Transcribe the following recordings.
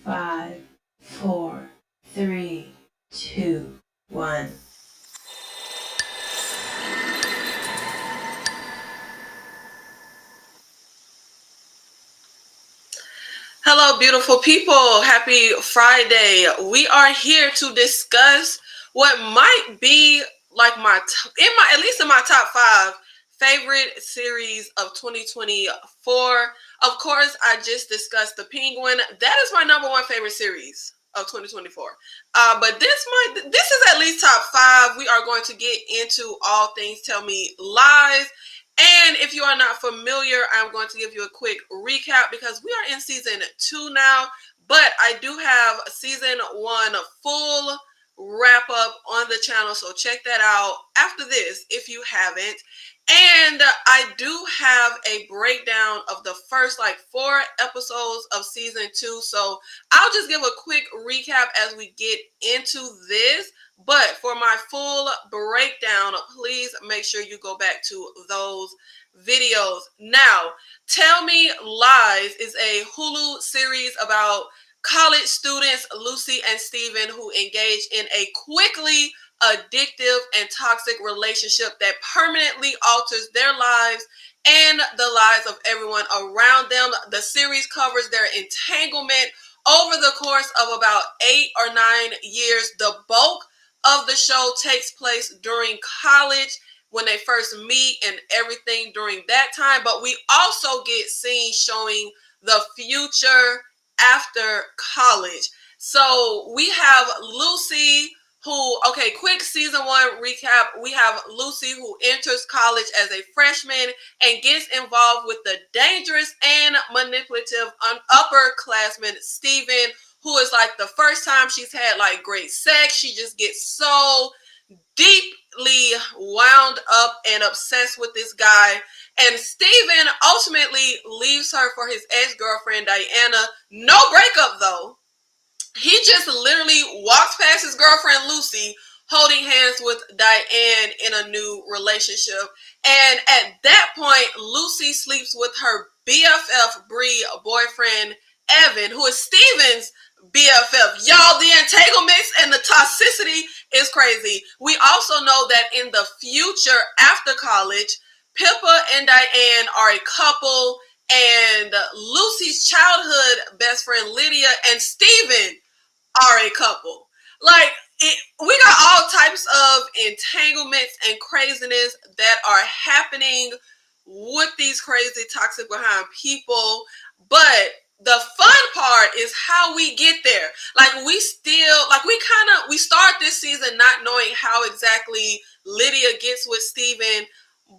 5, 4, 3, 2, 1. Hello, beautiful people. Happy Friday. We are here to discuss what might be like at least in my top 5 favorite series of 2024. Of course, I just discussed The Penguin. That is my number 1 favorite series of 2024. But this is at least top 5. We are going to get into all things Tell Me Lies. And if you are not familiar, I'm going to give you a quick recap because we are in season 2 now, but I do have season 1 full wrap up on the channel, so check that out after this if you haven't. And I do have a breakdown of the first 4 episodes of season 2, so I'll just give a quick recap as we get into this. But for my full breakdown, please make sure you go back to those videos. Now, Tell Me Lies is a Hulu series about college students Lucy and Steven who engage in a quickly addictive and toxic relationship that permanently alters their lives and the lives of everyone around them. The series covers their entanglement over the course of about 8 or 9 years. The bulk of the show takes place during college when they first meet and everything during that time, but we also get scenes showing the future after college. So we have Lucy quick season 1 recap. We have Lucy who enters college as a freshman and gets involved with the dangerous and manipulative upperclassman Steven, who is the first time she's had great sex. She just gets so deeply wound up and obsessed with this guy. And Steven ultimately leaves her for his ex-girlfriend Diana. No breakup though. He just literally walks past his girlfriend Lucy holding hands with Diane in a new relationship. And at that point, Lucy sleeps with her BFF Bree boyfriend Evan, who is Steven's BFF. Y'all, the entanglements and the toxicity is crazy. We also know that in the future after college, Pippa and Diane are a couple, and Lucy's childhood best friend Lydia and Steven are a couple. We got all types of entanglements and craziness that are happening with these crazy toxic behind people. But the fun part is how we get there. We start this season not knowing how exactly Lydia gets with Steven,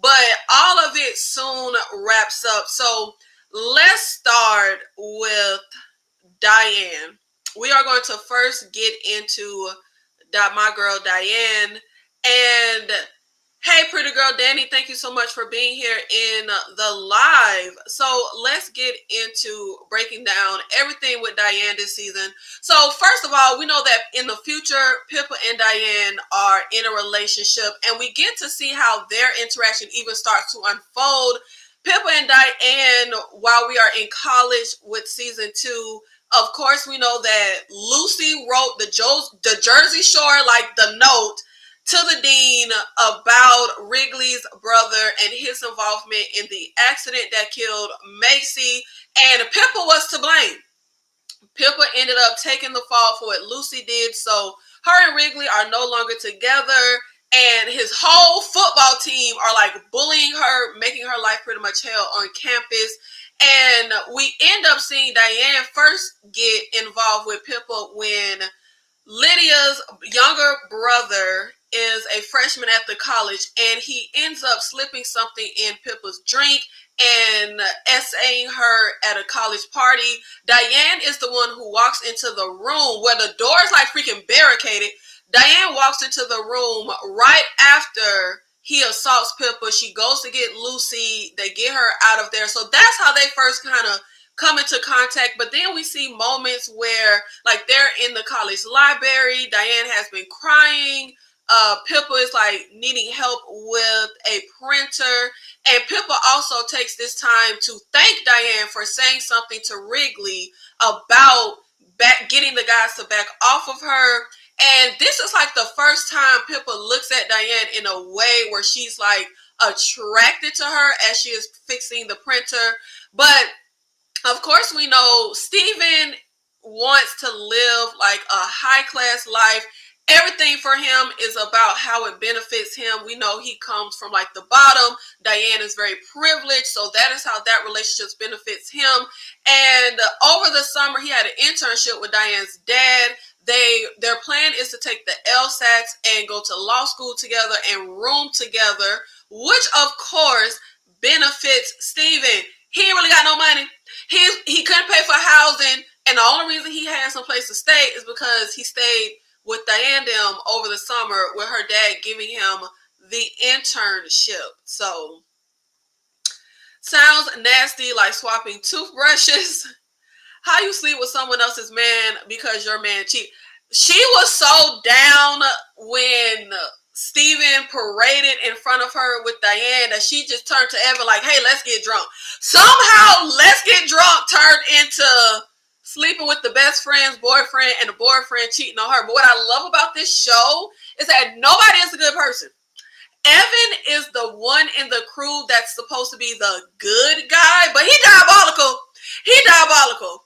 but all of it soon wraps up. So let's start with Diane. We are going to first get into my girl Diane. And hey, pretty girl Danny, thank you so much for being here in the live. So let's get into breaking down everything with Diane this season. So first of all, we know that in the future, Pippa and Diane are in a relationship, and we get to see how their interaction even starts to unfold. Pippa and Diane, while we are in college with season 2, of course, we know that Lucy wrote the Jersey Shore, the note to the dean about Wrigley's brother and his involvement in the accident that killed Macy, and Pippa was to blame. Pippa ended up taking the fall for what Lucy did, so her and Wrigley are no longer together, and his whole football team are bullying her, making her life pretty much hell on campus. And we end up seeing Diane first get involved with Pippa when Lydia's younger brother is a freshman at the college, and he ends up slipping something in Pippa's drink and essaying her at a college party. Diane is the one who walks into the room where the door is freaking barricaded. Diane walks into the room right after he assaults Pippa. She goes to get Lucy. They get her out of there. So that's how they first kind of come into contact. But then we see moments where they're in the college library. Diane has been crying. Pippa is needing help with a printer. And Pippa also takes this time to thank Diane for saying something to Wrigley about getting the guys to back off of her. And this is like the first time Pippa looks at Diane in a way where she's like attracted to her as she is fixing the printer. But of course, we know Steven wants to live like a high class life. Everything for him is about how it benefits him. We know he comes from like the bottom. Diane is very privileged, so that is how that relationship benefits him. And over the summer, he had an internship with Diane's dad. Their plan is to take the LSATs and go to law school together and room together, which of course benefits Steven. He ain't really got no money. He couldn't pay for housing, and the only reason he had some place to stay is because he stayed with Diane them over the summer with her dad giving him the internship. So, sounds nasty, like swapping toothbrushes. How you sleep with someone else's man because your man cheat. She was so down when Steven paraded in front of her with Diane that she just turned to Evan like, hey, let's get drunk. Somehow, let's get drunk turned into sleeping with the best friend's boyfriend and the boyfriend cheating on her. But what I love about this show is that nobody is a good person. Evan is the one in the crew that's supposed to be the good guy, but he diabolical. He diabolical.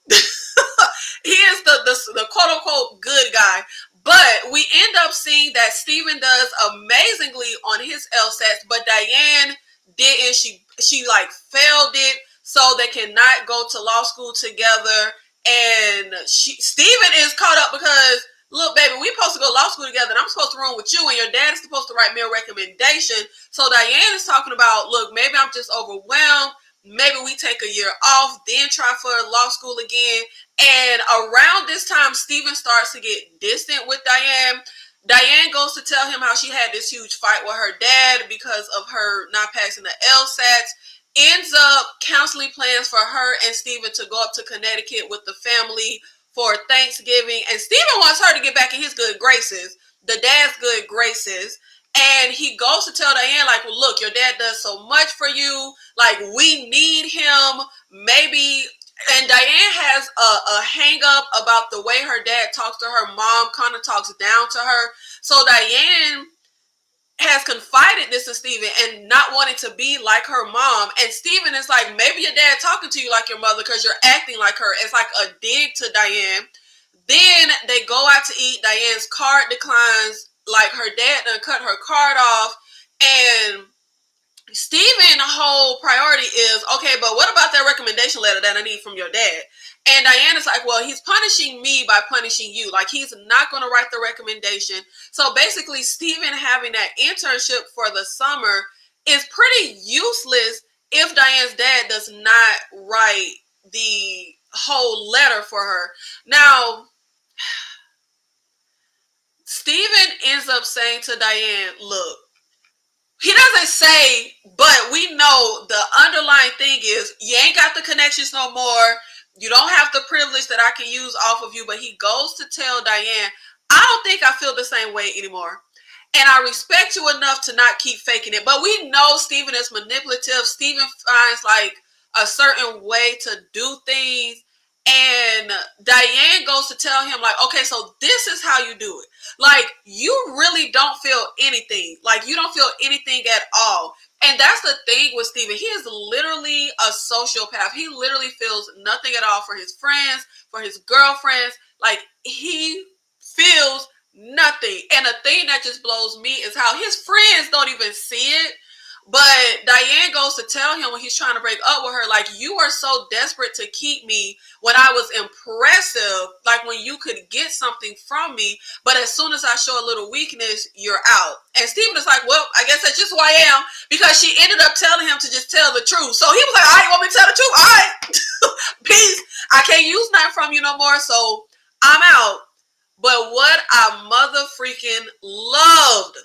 He is the quote-unquote good guy. But we end up seeing that Steven does amazingly on his LSATs, but Diane didn't. She like failed it, so they cannot go to law school together. And Steven is caught up because, look, baby, we supposed to go to law school together, and I'm supposed to room with you, and your dad is supposed to write me a recommendation. So Diane is talking about, look, maybe I'm just overwhelmed. Maybe we take a year off, then try for law school again. And around this time, Steven starts to get distant with Diane. Diane goes to tell him how she had this huge fight with her dad because of her not passing the LSATs. Ends up canceling plans for her and Steven to go up to Connecticut with the family for Thanksgiving. And Steven wants her to get back in his good graces, the dad's good graces. And he goes to tell Diane, like, well, look, your dad does so much for you. Like, we need him. Maybe. And Diane has a hang up about the way her dad talks to her mom, kind of talks down to her. So Diane has confided this to Steven and not wanting to be like her mom. And Steven is like, maybe your dad talking to you like your mother because you're acting like her. It's like a dig to Diane. Then they go out to eat. Diane's card declines. Like her dad done cut her card off. And Steven's whole priority is, okay, but what about that recommendation letter that I need from your dad? And Diana's like, well, he's punishing me by punishing you. Like, he's not going to write the recommendation. So basically, Steven having that internship for the summer is pretty useless if Diane's dad does not write the whole letter for her. Now, Steven ends up saying to Diane, look, he doesn't say, but we know the underlying thing is you ain't got the connections no more. You don't have the privilege that I can use off of you. But he goes to tell Diane, I don't think I feel the same way anymore. And I respect you enough to not keep faking it. But we know Steven is manipulative. Steven finds like a certain way to do things. And Diane goes to tell him, like, okay, so this is how you do it. Like, you really don't feel anything. Like, you don't feel anything at all. And that's the thing with Steven. He is literally a sociopath. He literally feels nothing at all for his friends, for his girlfriends. Like, he feels nothing. And the thing that just blows me is how his friends don't even see it. But Diane goes to tell him when he's trying to break up with her, like, you are so desperate to keep me when I was impressive, like when you could get something from me. But as soon as I show a little weakness, you're out. And Steven is like, well, I guess that's just who I am, because she ended up telling him to just tell the truth. So he was like, all right, you want me to tell the truth? All right, peace. I can't use nothing from you no more, so I'm out. But what I mother freaking loves,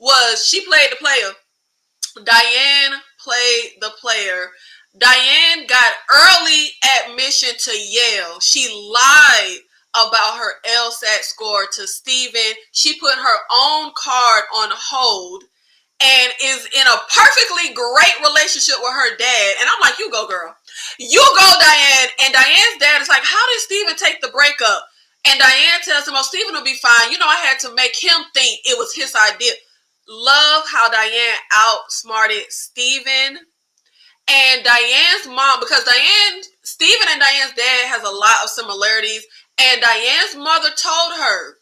was she played the player. Diane played the player. Diane got early admission to Yale. She lied about her LSAT score to Steven. She put her own card on hold and is in a perfectly great relationship with her dad. And I'm like, you go, girl. You go, Diane. And Diane's dad is like, how did Steven take the breakup? And Diane tells him, oh, Steven will be fine. I had to make him think it was his idea. Love how Diane outsmarted Steven. And Diane's mom, because Steven and Diane's dad has a lot of similarities. And Diane's mother told her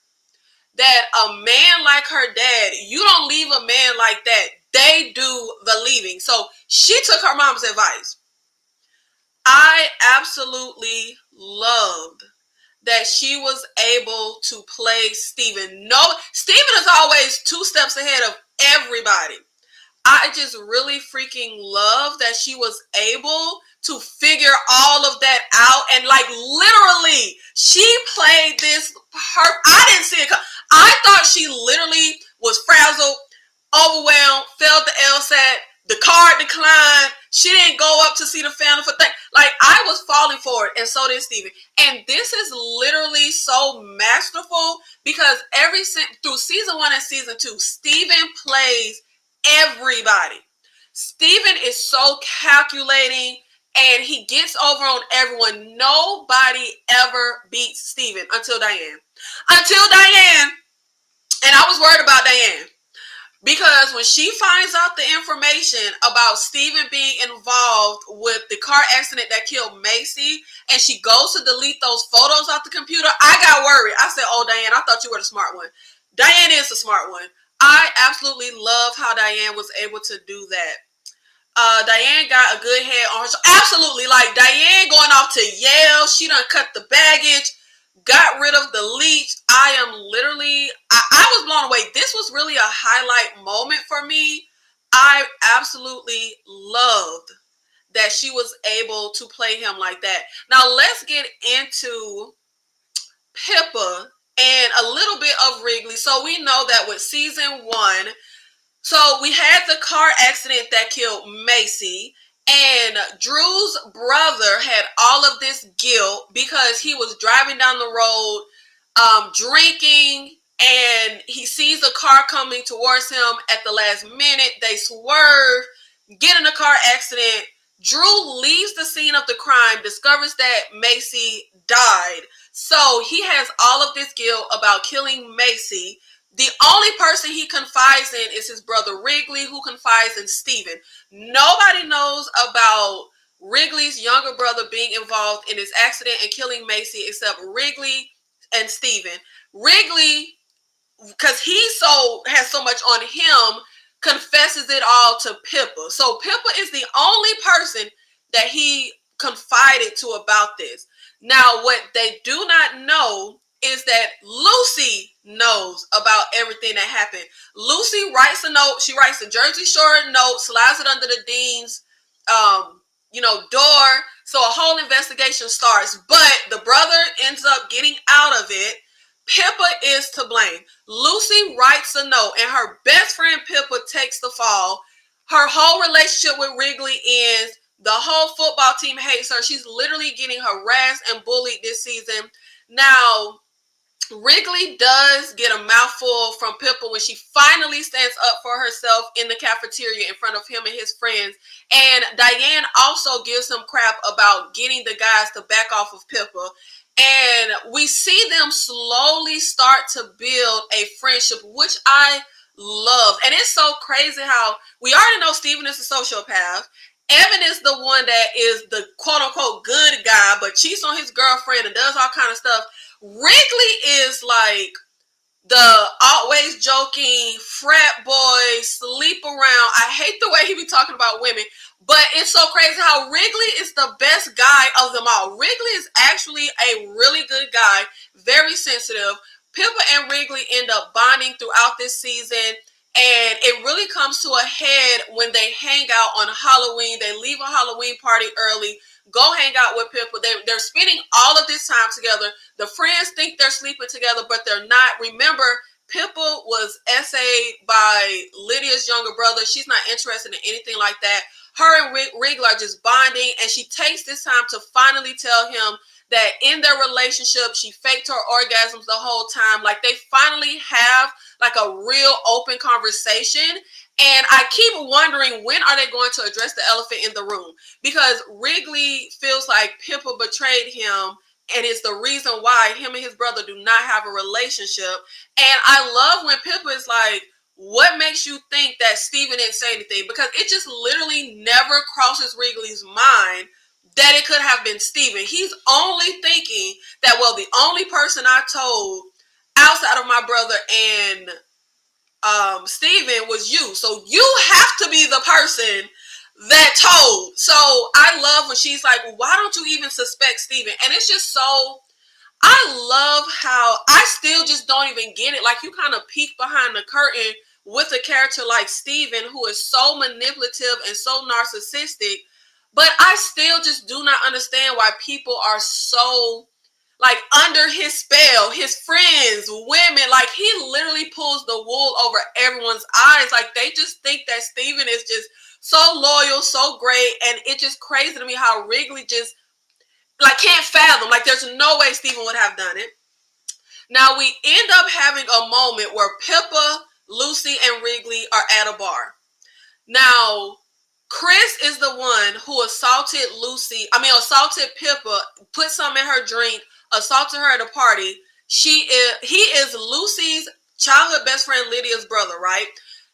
that a man like her dad, you don't leave a man like that. They do the leaving. So she took her mom's advice. I absolutely loved that she was able to play Steven. No, Steven is always 2 steps ahead of everybody. I just really freaking love that she was able to figure all of that out. And literally, she played this. I didn't see it. I thought she literally was frazzled, overwhelmed, failed the LSAT, the card declined. She didn't go up to see the family for things. I was falling for it, and so did Steven. And this is literally so masterful because through season 1 and season 2, Steven plays everybody. Steven is so calculating, and he gets over on everyone. Nobody ever beats Steven until Diane. And I was worried about Diane. Because when she finds out the information about Steven being involved with the car accident that killed Macy, and she goes to delete those photos off the computer, I got worried. I said, oh, Diane, I thought you were the smart one. Diane is the smart one. I absolutely love how Diane was able to do that. Diane got a good head on her. So absolutely, Diane going off to Yale. She done cut the baggage. Got rid of the leech. I was blown away. This was really a highlight moment for me. I absolutely loved that she was able to play him like that. Now let's get into Pippa and a little bit of Wrigley. So we know that with season 1, so we had the car accident that killed Macy. And Drew's brother had all of this guilt because he was driving down the road, drinking, and he sees a car coming towards him at the last minute. They swerve, get in a car accident. Drew leaves the scene of the crime, discovers that Macy died. So he has all of this guilt about killing Macy. The only person he confides in is his brother Wrigley, who confides in Steven. Nobody knows about Wrigley's younger brother being involved in his accident and killing Macy except Wrigley and Steven. Wrigley, because he has so much on him, confesses it all to Pippa. So Pippa is the only person that he confided to about this. Now, what they do not know is that Lucy knows about everything that happened. Lucy writes a note. She writes a Jersey Shore note, slides it under the dean's, door. So a whole investigation starts. But the brother ends up getting out of it. Pippa is to blame. Lucy writes a note, and her best friend Pippa takes the fall. Her whole relationship with Wrigley ends. The whole football team hates her. She's literally getting harassed and bullied this season. Now, Wrigley does get a mouthful from Pippa when she finally stands up for herself in the cafeteria in front of him and his friends. And Diane also gives him crap about getting the guys to back off of Pippa. And we see them slowly start to build a friendship, which I love. And it's so crazy how we already know Steven is a sociopath. Evan is the one that is the quote-unquote good guy, but cheats on his girlfriend and does all kind of stuff. Wrigley is like the always joking frat boy, sleep around. I hate the way he be talking about women, but it's so crazy how Wrigley is the best guy of them all. Wrigley is actually a really good guy, very sensitive. Pippa and Wrigley end up bonding throughout this season. And it really comes to a head when they hang out on Halloween. They leave a Halloween party early, go hang out with Pippa. They're spending all of this time together. The friends think they're sleeping together, but they're not. Remember, Pippa was essayed by Lydia's younger brother. She's not interested in anything like that. Her and Wrigley are just bonding, and she takes this time to finally tell him that in their relationship, she faked her orgasms the whole time. Like, they finally have like a real open conversation. And I keep wondering, when are they going to address the elephant in the room? Because Wrigley feels like Pippa betrayed him, and it's the reason why him and his brother do not have a relationship. And I love when Pippa is like, what makes you think that Steven didn't say anything? Because it just literally never crosses Wrigley's mind that it could have been Steven. He's only thinking that, well, the only person I told outside of my brother and Steven was you. So you have to be the person that told. So I love when she's like, why don't you even suspect Steven? And it's just so, I love how I still just don't even get it. Like, you kind of peek behind the curtain with a character like Steven, who is so manipulative and so narcissistic. But I still just do not understand why people are so, like, under his spell. His friends, women, like, he literally pulls the wool over everyone's eyes. Like, they just think that Steven is just so loyal, so great. And it's just crazy to me how Wrigley just, like, can't fathom. Like, there's no way Steven would have done it. Now, we end up having a moment where Pippa, Lucy, and Wrigley are at a bar. Now, Chris is the one who assaulted Pippa, put some in her drink, assaulted her at a party. He is Lucy's childhood best friend Lydia's brother, right?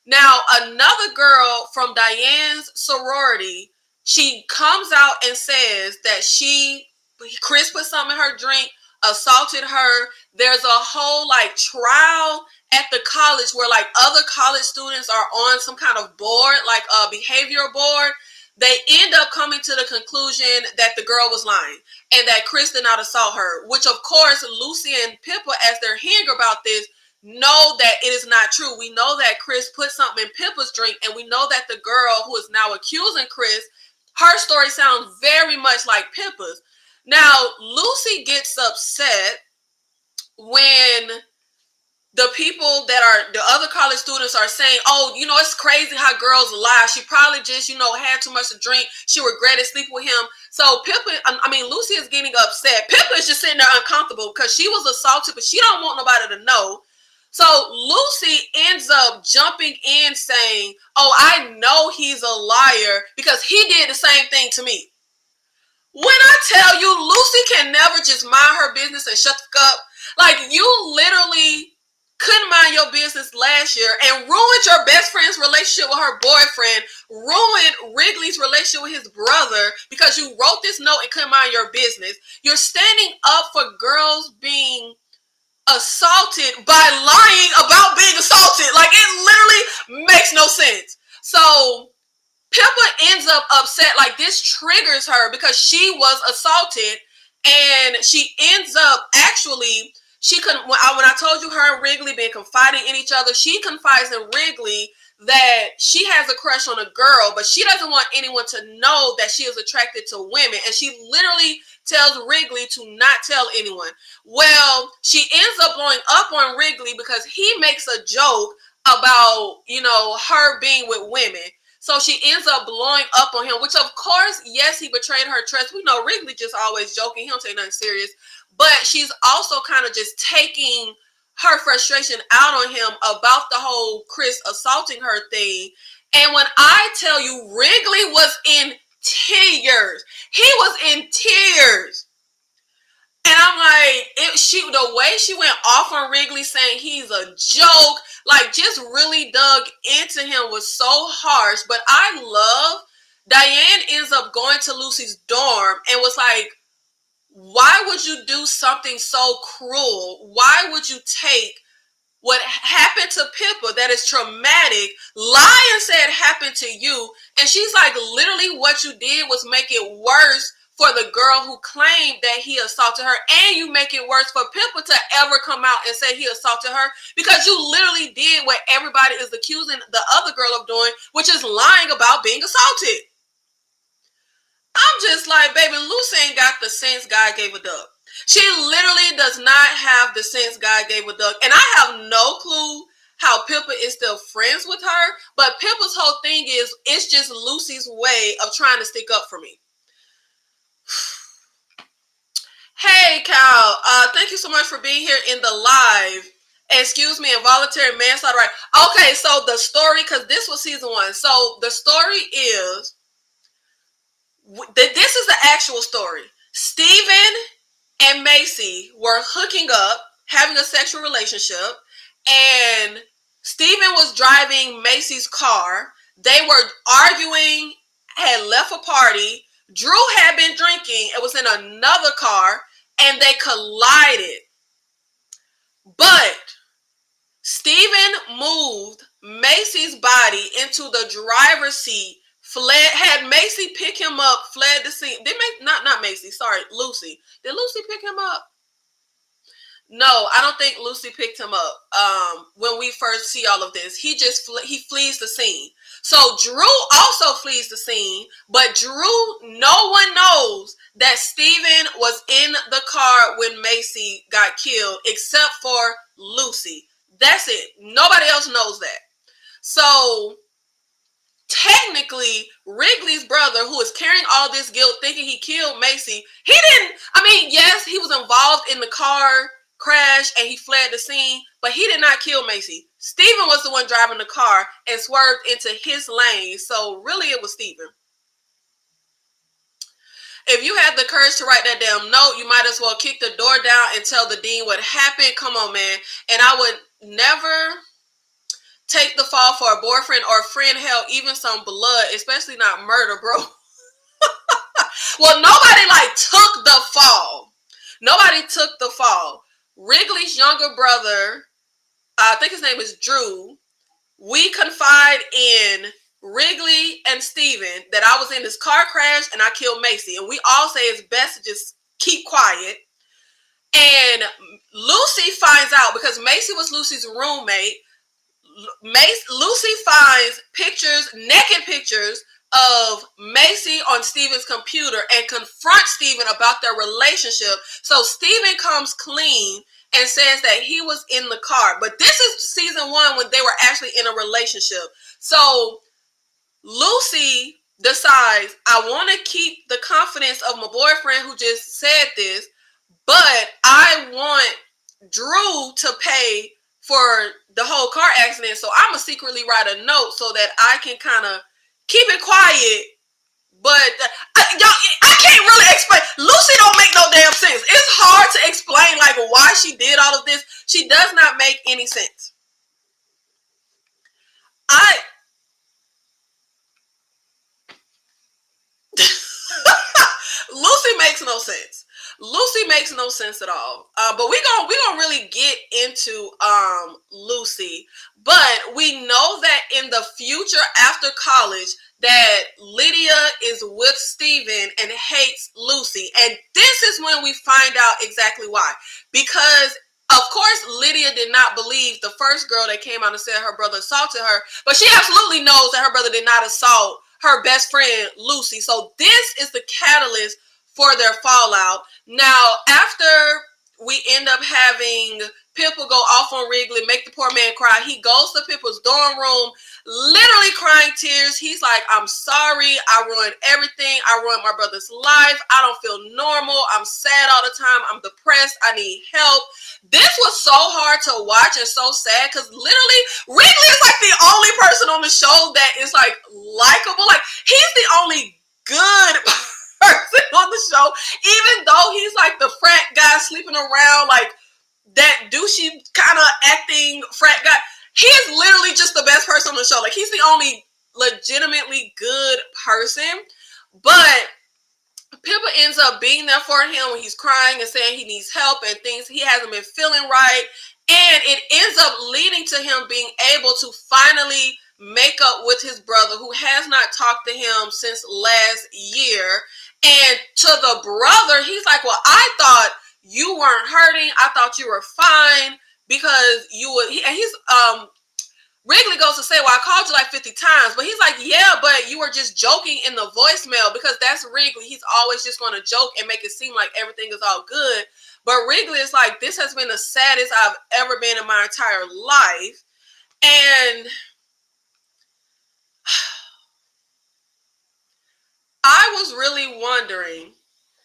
Now, another girl from Diane's sorority, she comes out and says that Chris put something in her drink, assaulted her. There's a whole, like, trial at the college where, like, other college students are on some kind of board, like a behavioral board. They end up coming to the conclusion that the girl was lying and that Chris did not assault her, which, of course, Lucy and Pippa, as they're hearing about this, know that it is not true. We know that Chris put something in Pippa's drink, and we know that the girl who is now accusing Chris, her story sounds very much like Pippa's. Now, Lucy gets upset when the people that are the other college students are saying, oh, it's crazy how girls lie. She probably just, had too much to drink. She regretted sleeping with him. So Lucy is getting upset. Pippa is just sitting there uncomfortable because she was assaulted, but she don't want nobody to know. So Lucy ends up jumping in saying, oh, I know he's a liar because he did the same thing to me. When I tell you, Lucy can never just mind her business and shut the fuck up. Like, you literally couldn't mind your business last year and ruined your best friend's relationship with her boyfriend, ruined Wrigley's relationship with his brother because you wrote this note and couldn't mind your business. You're standing up for girls being assaulted by lying about being assaulted. Like, it literally makes no sense. So Pippa ends up upset. Like, this triggers her because she was assaulted, and she ends up actually, when I told you her and Wrigley been confiding in each other, she confides in Wrigley that she has a crush on a girl, but she doesn't want anyone to know that she is attracted to women. And she literally tells Wrigley to not tell anyone. Well, she ends up blowing up on Wrigley because he makes a joke about, her being with women. So she ends up blowing up on him, which, of course, yes, he betrayed her trust. We know Wrigley just always joking. He don't take nothing serious. But she's also kind of just taking her frustration out on him about the whole Chris assaulting her thing. And when I tell you, Wrigley was in tears. He was in tears. And I'm like, the way she went off on Wrigley saying he's a joke, like, just really dug into him was so harsh. But I love Diane ends up going to Lucy's dorm and was like, why would you do something so cruel? Why would you take what happened to Pippa that is traumatic, lie and say it happened to you? And she's like, literally what you did was make it worse for the girl who claimed that he assaulted her, and you make it worse for Pippa to ever come out and say he assaulted her, because you literally did what everybody is accusing the other girl of doing, which is lying about being assaulted. I'm just like, baby, Lucy ain't got the sense God gave a duck. She literally does not have the sense God gave a duck. And I have no clue how Pippa is still friends with her, but Pippa's whole thing is, it's just Lucy's way of trying to stick up for me. Hey, Cal, thank you so much for being here in the live. Excuse me, involuntary manslaughter, right? Okay, so the story, because this was season 1. So the story is, this is the actual story. Steven and Macy were hooking up, having a sexual relationship, and Steven was driving Macy's car. They were arguing, had left a party. Drew had been drinking. It was in another car, and they collided. But Steven moved Macy's body into the driver's seat, fled, had Macy pick him up, fled the scene. Not Macy, sorry, Lucy. Did Lucy pick him up? No, I don't think Lucy picked him up. When we first see all of this, he flees the scene. So Drew also flees the scene, but no one knows that Steven was in the car when Macy got killed, except for Lucy. That's it. Nobody else knows that. So technically, Wrigley's brother, who is carrying all this guilt, thinking he killed Macy, he didn't. I mean, yes, he was involved in the car crash and he fled the scene, but he did not kill Macy. Steven was the one driving the car and swerved into his lane. So really, it was Steven. If you had the courage to write that damn note, you might as well kick the door down and tell the dean what happened. Come on, man. And I would never take the fall for a boyfriend or friend. Hell, even some blood, especially not murder, bro. Well, nobody took the fall. Nobody took the fall. Wrigley's younger brother, I think his name is Drew. We confide in Wrigley and Steven that I was in this car crash and I killed Macy. And we all say it's best to just keep quiet. And Lucy finds out, because Macy was Lucy's roommate. Lucy finds naked pictures of Macy on Steven's computer and confronts Steven about their relationship. So Steven comes clean and says that he was in the car. But this is season 1 when they were actually in a relationship. So Lucy decides, I want to keep the confidence of my boyfriend who just said this, but I want Drew to pay for the whole car accident. So I'm going to secretly write a note so that I can kind of keep it quiet. But I can't really explain. Lucy don't make no damn sense. It's hard to explain why she did all of this. She does not make any sense. Lucy makes no sense. Lucy makes no sense at all. But we gonna really get into Lucy. But we know that in the future after college that Lydia is with Steven and hates Lucy. And this is when we find out exactly why. Because of course, Lydia did not believe the first girl that came out and said her brother assaulted her, but she absolutely knows that her brother did not assault her best friend, Lucy. So this is the catalyst for their fallout. Now, after we end up having Pippa go off on Wrigley, make the poor man cry, he goes to Pippa's dorm room, literally crying tears. He's like, I'm sorry, I ruined everything. I ruined my brother's life. I don't feel normal. I'm sad all the time. I'm depressed. I need help. This was so hard to watch and so sad because literally Wrigley is the only person on the show that is likable. He's the only good person on the show, even though he's the frat guy sleeping around, that douchey kind of acting frat guy. He is literally just the best person on the show. He's the only legitimately good person. But Pippa ends up being there for him when he's crying and saying he needs help and things he hasn't been feeling right. And it ends up leading to him being able to finally make up with his brother, who has not talked to him since last year. And to the brother, he's like, well, I thought you weren't hurting. I thought you were fine because you would. Wrigley goes to say, well, I called you 50 times. But he's like, yeah, but you were just joking in the voicemail, because that's Wrigley. He's always just going to joke and make it seem like everything is all good. But Wrigley is like, this has been the saddest I've ever been in my entire life. And I was really wondering,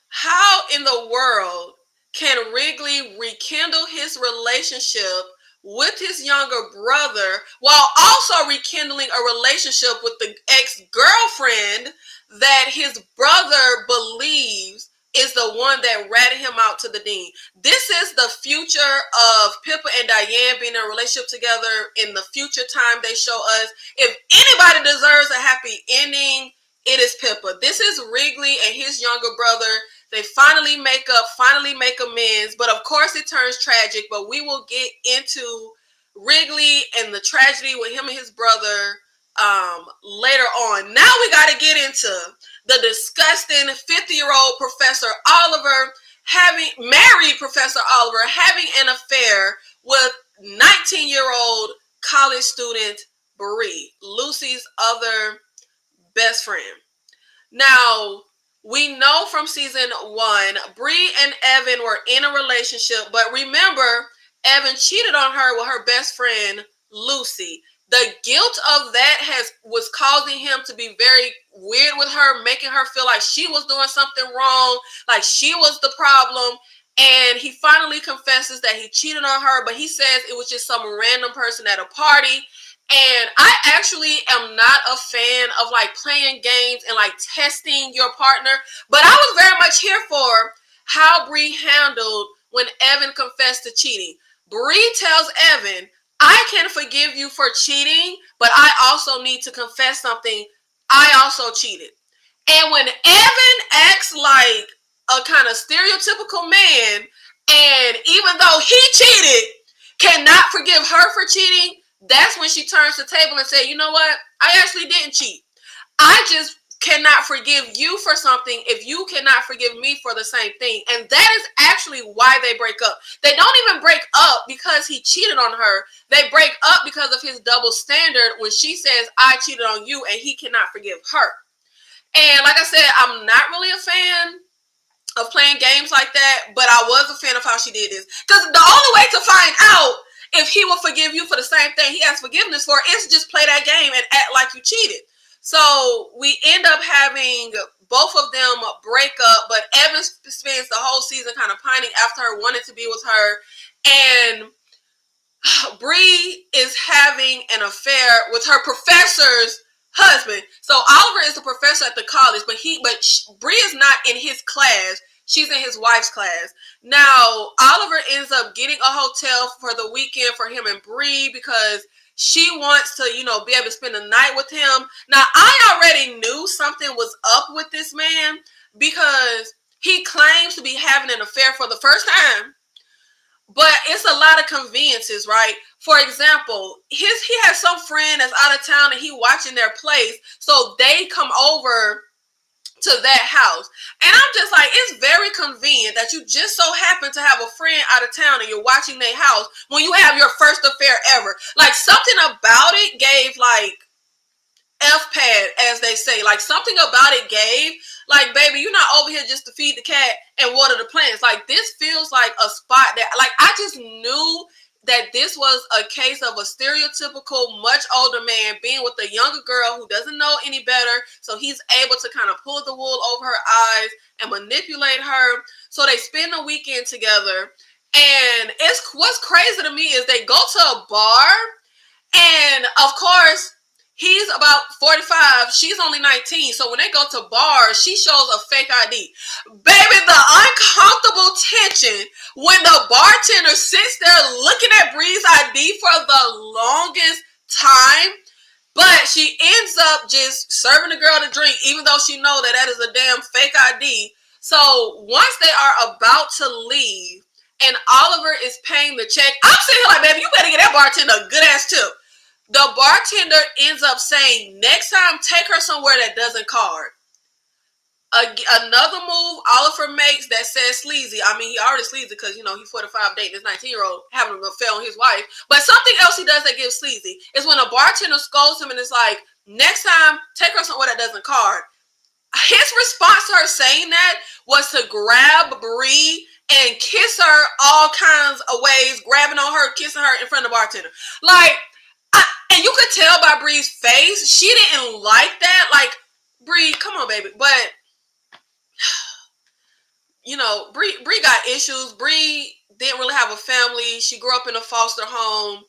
how in the world can Wrigley rekindle his relationship with his younger brother while also rekindling a relationship with the ex-girlfriend that his brother believes is the one that ratted him out to the dean. This is the future of Pippa and Diane being in a relationship together in the future time they show us. If anybody deserves a happy ending, it is Pippa. This is Wrigley and his younger brother. They finally make up, finally make amends, but of course it turns tragic, but we will get into Wrigley and the tragedy with him and his brother later on. Now we got to get into the disgusting 50-year-old Professor Oliver married Professor Oliver having an affair with 19-year-old college student Bree, Lucy's other best friend. Now, we know from season 1, Bree and Evan were in a relationship, but remember, Evan cheated on her with her best friend, Lucy. The guilt of that was causing him to be very weird with her, making her feel like she was doing something wrong, like she was the problem. And he finally confesses that he cheated on her, but he says it was just some random person at a party. And I actually am not a fan of like playing games and like testing your partner, but I was very much here for how Bree handled when Evan confessed to cheating. Bree tells Evan, I can forgive you for cheating, but I also need to confess something. I also cheated. And when Evan acts like a kind of stereotypical man, and even though he cheated, cannot forgive her for cheating, that's when she turns the table and says, you know what? I actually didn't cheat. I just cannot forgive you for something if you cannot forgive me for the same thing. And that is actually why they break up. They don't even break up because he cheated on her. They break up because of his double standard when she says, I cheated on you, and he cannot forgive her. And like I said, I'm not really a fan of playing games like that, but I was a fan of how she did this. Because the only way to find out if he will forgive you for the same thing he has forgiveness for is just play that game and act like you cheated. So we end up having both of them break up, but Evan spends the whole season kind of pining after her, wanting to be with her. And Bree is having an affair with her professor's husband. So Oliver is a professor at the college, but Bree is not in his class. She's in his wife's class. Now, Oliver ends up getting a hotel for the weekend for him and Bree because she wants to, be able to spend the night with him. Now, I already knew something was up with this man because he claims to be having an affair for the first time. But it's a lot of conveniences, right? For example, he has some friend that's out of town and he watching their place, so they come over to that house. And I'm just like, it's very convenient that you just so happen to have a friend out of town and you're watching their house when you have your first affair ever. Like, something about it gave like F-pad, as they say. Like, something about it gave like, baby, you're not over here just to feed the cat and water the plants. Like, this feels like a spot that, like, I just knew that this was a case of a stereotypical, much older man being with a younger girl who doesn't know any better. So he's able to kind of pull the wool over her eyes and manipulate her. So they spend the weekend together. And what's crazy to me is they go to a bar, and of course, he's about 45. She's only 19. So when they go to bars, she shows a fake ID. Baby, the uncomfortable tension when the bartender sits there looking at Bree's ID for the longest time. But she ends up just serving the girl the drink, even though she knows that is a damn fake ID. So once they are about to leave and Oliver is paying the check, I'm sitting here like, baby, you better get that bartender a good ass tip. The bartender ends up saying, next time, take her somewhere that doesn't card. Another move Oliver makes that says sleazy. I mean, he already sleazy because, he's 45 dating this 19-year-old, having an affair on his wife. But something else he does that gives sleazy is when a bartender scolds him and it's like, next time, take her somewhere that doesn't card. His response to her saying that was to grab Bree and kiss her all kinds of ways, grabbing on her, kissing her in front of the bartender. Like, and you could tell by Bree's face, she didn't like that. Like, Bree, come on, baby. But, Bree got issues. Bree didn't really have a family. She grew up in a foster home.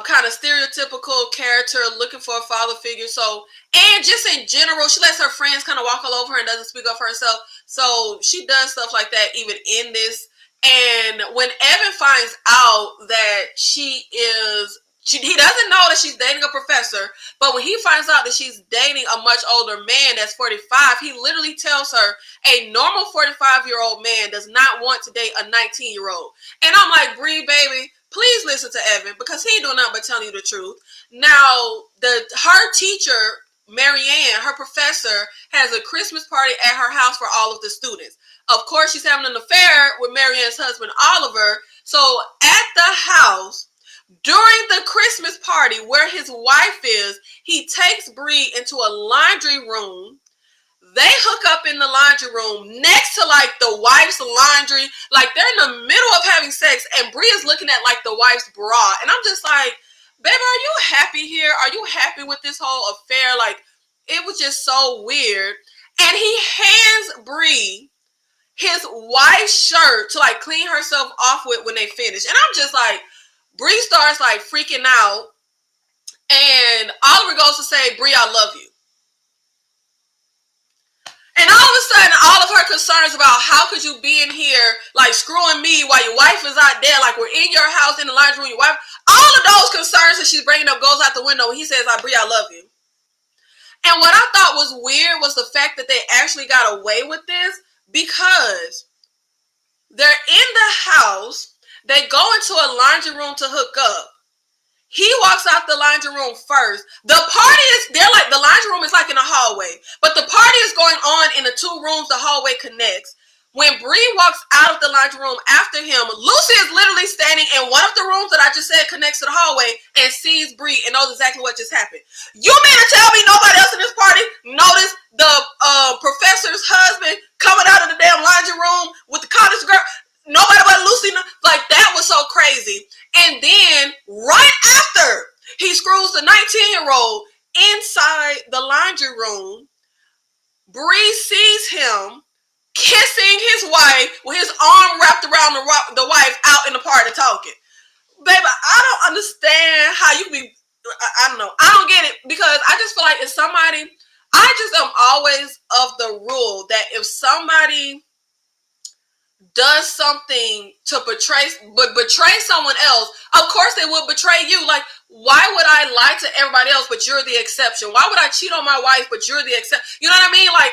Kind of stereotypical character looking for a father figure. So, and just in general, she lets her friends kind of walk all over her and doesn't speak up for herself. So she does stuff like that even in this. And when Evan finds out that he doesn't know that she's dating a professor, but when he finds out that she's dating a much older man that's 45, he literally tells her a normal 45-year-old man does not want to date a 19-year-old. And I'm like, Bree, baby, please listen to Evan, because he ain't doing nothing but telling you the truth. Now, her teacher, Marianne, her professor, has a Christmas party at her house for all of the students. Of course, she's having an affair with Marianne's husband, Oliver. So at the house, during the Christmas party where his wife is, he takes Bree into a laundry room. They hook up in the laundry room next to like the wife's laundry. Like they're in the middle of having sex and Bree is looking at like the wife's bra. And I'm just like, baby, are you happy here? Are you happy with this whole affair? Like it was just so weird. And he hands Bree his wife's shirt to like clean herself off with when they finish. And I'm just like, Bree starts like freaking out. And Oliver goes to say, Bree, I love you. And all of a sudden, all of her concerns about how could you be in here, like screwing me while your wife is out there, like we're in your house in the laundry room, your wife, all of those concerns that she's bringing up goes out the window when he says, Bree, I love you. And what I thought was weird was the fact that they actually got away with this because they're in the house, they go into a laundry room to hook up. He walks out the laundry room first. The party is, they're like, the laundry room is like in a hallway, but the party is going on in the two rooms the hallway connects. When Bree walks out of the laundry room after him, Lucy is literally standing in one of the rooms that I just said connects to the hallway and sees Bree and knows exactly what just happened. You mean to tell me nobody else in this party noticed the professor's husband coming out of the damn laundry room with the college girl? Nobody but Lucy. Like, that was so crazy. And then right after he screws the 19-year-old inside the laundry room, Bree sees him kissing his wife with his arm wrapped around the wife out in the party talking. Baby, I don't understand how you be, I don't know. I don't get it, because I just feel like if somebody, I just am always of the rule that if somebody does something to betray someone else, of course they will betray you. Like, why would I lie to everybody else but you're the exception? Why would I cheat on my wife but you're the exception? You know what I mean? Like,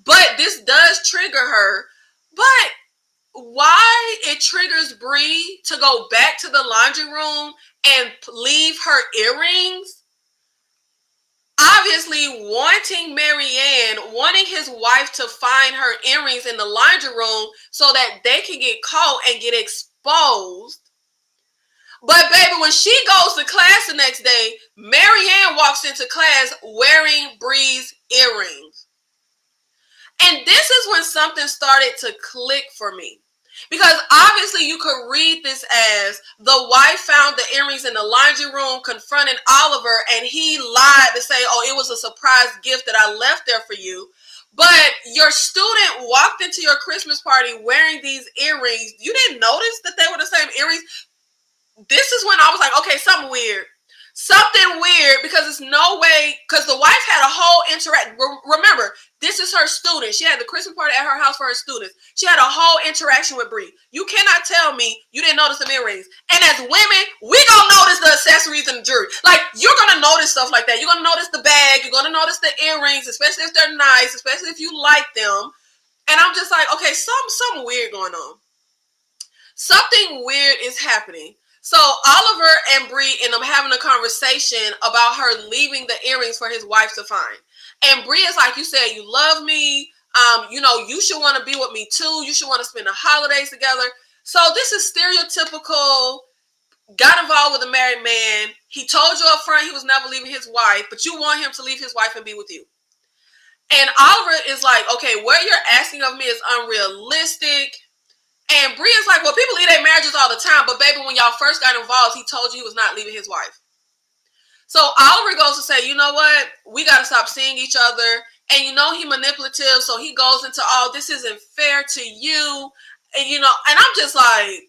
but this does trigger her. But why it triggers Bree to go back to the laundry room and leave her earrings? Obviously wanting Marianne, wanting his wife to find her earrings in the laundry room so that they can get caught and get exposed. But baby, when she goes to class the next day, Marianne walks into class wearing Bree's earrings. And this is when something started to click for me. Because obviously you could read this as the wife found the earrings in the laundry room, confronted Oliver, and he lied to say, oh, it was a surprise gift that I left there for you. But your student walked into your Christmas party wearing these earrings. You didn't notice that they were the same earrings. This is when I was like, okay, something weird. Something weird, because it's no way, because the wife had a whole interaction. Remember, this is her student. She had the Christmas party at her house for her students. She had a whole interaction with Bree. You cannot tell me you didn't notice the earrings. And as women, we gonna notice the accessories in the jewelry. Like, you're gonna notice stuff like that. You're gonna notice the bag. You're gonna notice the earrings, especially if they're nice, especially if you like them. And I'm just like, okay, something weird going on. Something weird is happening. So Oliver and Bree end up having a conversation about her leaving the earrings for his wife to find. And Bree is like, you said you love me. You know, you should want to be with me too. You should want to spend the holidays together. So this is stereotypical, got involved with a married man. He told you up front he was never leaving his wife, but you want him to leave his wife and be with you. And Oliver is like, okay, what you're asking of me is unrealistic. And Bree is like, well, people leave their marriages all the time, but baby, when y'all first got involved, he told you he was not leaving his wife. So Oliver goes to say, you know what? We got to stop seeing each other. And you know he manipulative, so he goes into, oh, this isn't fair to you. And you know, and I'm just like,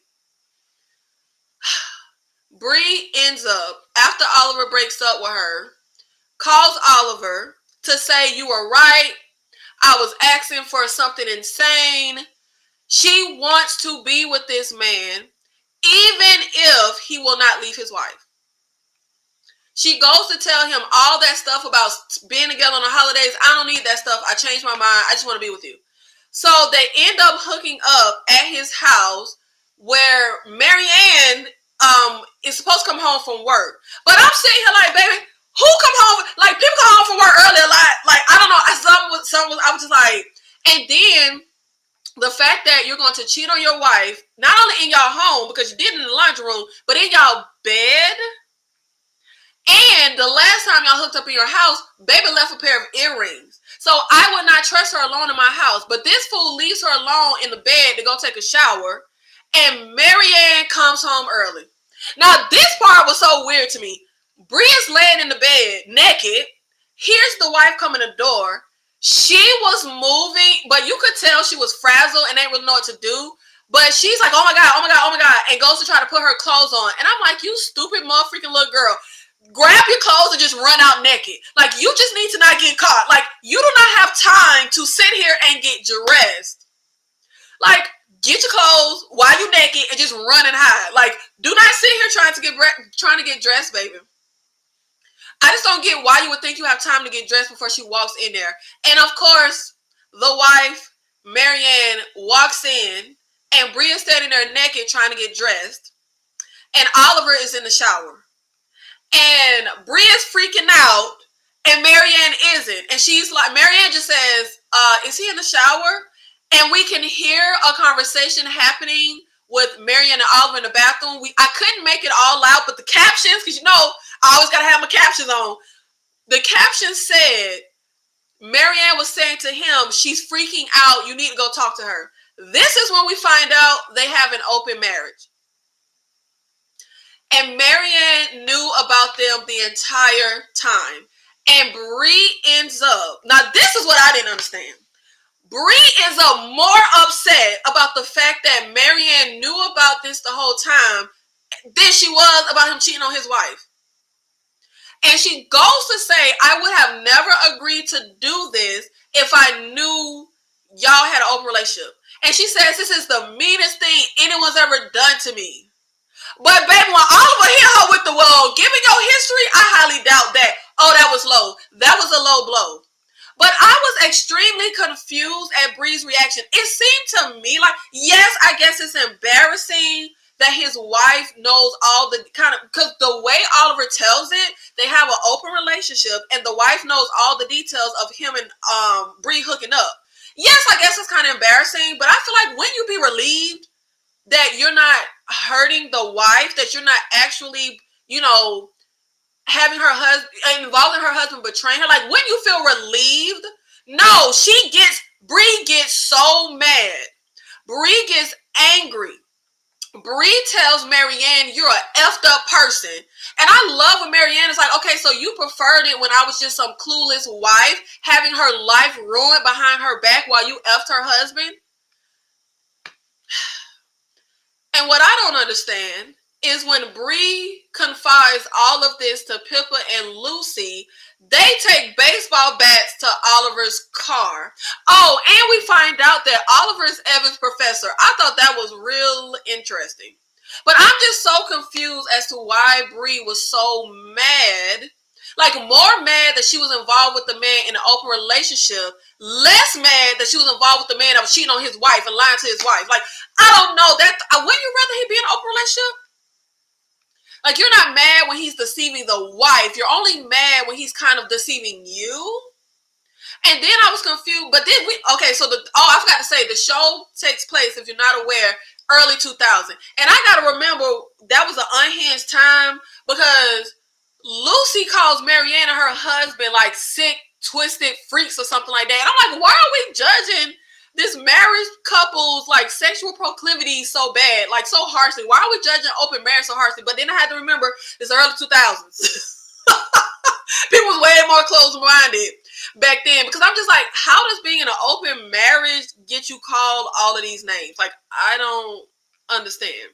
Bree ends up, after Oliver breaks up with her, calls Oliver to say, you were right. I was asking for something insane. She wants to be with this man, even if he will not leave his wife. She goes to tell him all that stuff about being together on the holidays. I don't need that stuff. I changed my mind. I just want to be with you. So they end up hooking up at his house where Marianne is supposed to come home from work. But I'm sitting here like, baby, who come home? Like, people come home from work early a lot. Like, I don't know. I was just like, and then the fact that you're going to cheat on your wife, not only in your home, because you did it in the laundry room, but in your bed. And the last time y'all hooked up in your house, baby left a pair of earrings. So I would not trust her alone in my house. But this fool leaves her alone in the bed to go take a shower. And Marianne comes home early. Now, this part was so weird to me. Bree is laying in the bed naked. Here's the wife coming to the door. She was moving, but you could tell she was frazzled and didn't really know what to do. But she's like, oh my God, oh my God, oh my God, and goes to try to put her clothes on. And I'm like, you stupid motherfucking little girl. Grab your clothes and just run out naked. Like, you just need to not get caught. Like, you do not have time to sit here and get dressed. Like, get your clothes while you naked and just run and hide. Like, do not sit here trying to get dressed, baby. I just don't get why you would think you have time to get dressed before she walks in there. And of course, the wife, Marianne, walks in and Bree is standing there naked trying to get dressed. And Oliver is in the shower. And Bree is freaking out and Marianne isn't. And she's like, Marianne just says, is he in the shower? And we can hear a conversation happening with Marianne and Oliver in the bathroom. I couldn't make it all out, but the captions, because you know, I always got to have my captions on. The caption said, Marianne was saying to him, she's freaking out. You need to go talk to her. This is when we find out they have an open marriage. And Marianne knew about them the entire time. And Bree ends up, now this is what I didn't understand. Bree ends up more upset about the fact that Marianne knew about this the whole time than she was about him cheating on his wife. And she goes to say, I would have never agreed to do this if I knew y'all had an open relationship. And she says, this is the meanest thing anyone's ever done to me. But baby, when Oliver hit her with the, well, given your history, I highly doubt that. Oh, that was low. That was a low blow. But I was extremely confused at Bree's reaction. It seemed to me like, yes, I guess it's embarrassing that his wife knows all the kind of, because the way Oliver tells it, they have an open relationship and the wife knows all the details of him and Bree hooking up. Yes, I guess it's kind of embarrassing, but I feel like when you be relieved that you're not hurting the wife, that you're not actually, you know, having her husband, involving her husband, betraying her, like when you feel relieved, no, Bree gets so mad. Bree gets angry. Bree tells Marianne, you're an effed up person. And I love when Marianne is like, okay, so you preferred it when I was just some clueless wife, having her life ruined behind her back while you effed her husband? And what I don't understand is when Bree confides all of this to Pippa and Lucy, they take baseball bats to Oliver's car. Oh, and we find out that Oliver is Evan's professor. I thought that was real interesting. But I'm just so confused as to why Bree was so mad. Like, more mad that she was involved with the man in an open relationship, less mad that she was involved with the man that was cheating on his wife and lying to his wife. Like, I don't know. Wouldn't you rather he be in an open relationship? Like, you're not mad when he's deceiving the wife. You're only mad when he's kind of deceiving you. And then I was confused. But then I forgot to say, the show takes place, if you're not aware, early 2000. And I got to remember, that was an unhinged time because Lucy calls Marianne and her husband like sick, twisted freaks or something like that. And I'm like, why are we judging this marriage couple's like sexual proclivity so bad, like so harshly? Why are we judging open marriage so harshly? But then I had to remember it's early 2000s. People was way more closed-minded back then, because I'm just like, how does being in an open marriage get you called all of these names? Like, I don't understand.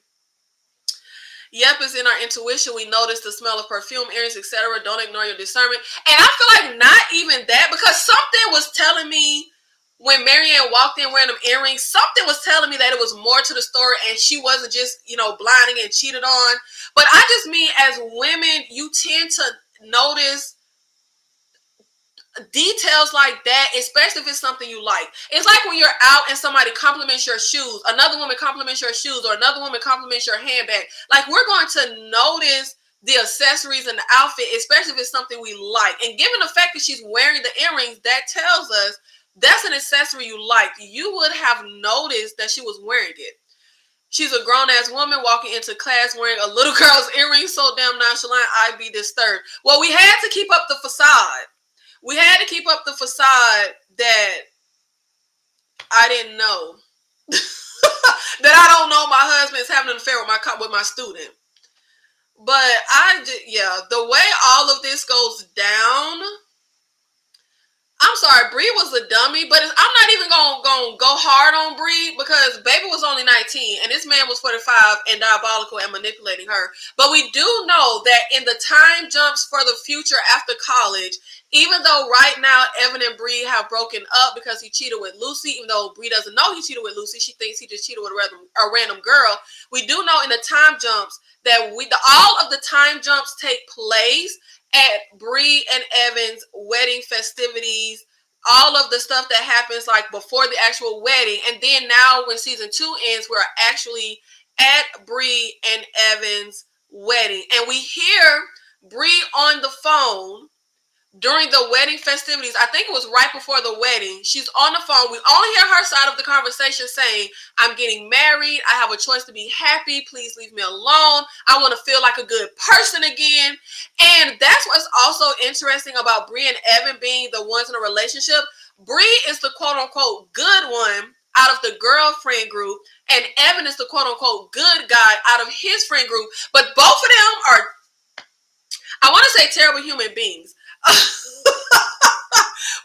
Yep, it's in our intuition. We notice the smell of perfume, earrings, etc. Don't ignore your discernment. And I feel like not even that, because something was telling me when Marianne walked in wearing them earrings, something was telling me that it was more to the story and she wasn't just, blinding and cheated on. But I just mean, as women, you tend to notice details like that, especially if it's something you like. It's like when you're out and somebody compliments your shoes, another woman compliments your shoes, or another woman compliments your handbag. Like, we're going to notice the accessories and the outfit, especially if it's something we like. And given the fact that she's wearing the earrings, that tells us that's an accessory you like. You would have noticed that she was wearing it. She's a grown-ass woman walking into class wearing a little girl's earrings, so damn nonchalant, I'd be disturbed. Well, we had to keep up the facade. We had to keep up the facade that I didn't know. That I don't know my husband's having an affair with my student. But the way all of this goes down, I'm sorry, Bree was a dummy, but I'm not even gonna go hard on Bree, because baby was only 19 and this man was 45 and diabolical and manipulating her. But we do know that in the time jumps for the future after college, even though right now Evan and Bree have broken up because he cheated with Lucy, even though Bree doesn't know he cheated with Lucy, she thinks he just cheated with a random girl. We do know in the time jumps that all of the time jumps take place at Bree and Evan's wedding festivities, all of the stuff that happens like before the actual wedding. And then now when season 2 ends, we're actually at Bree and Evan's wedding. And we hear Bree on the phone during the wedding festivities. I think it was right before the wedding. She's on the phone. We only hear her side of the conversation saying, I'm getting married. I have a choice to be happy. Please leave me alone. I want to feel like a good person again. And that's what's also interesting about Bree and Evan being the ones in a relationship. Bree is the quote unquote good one out of the girlfriend group, and Evan is the quote unquote good guy out of his friend group. But both of them are, I want to say, terrible human beings.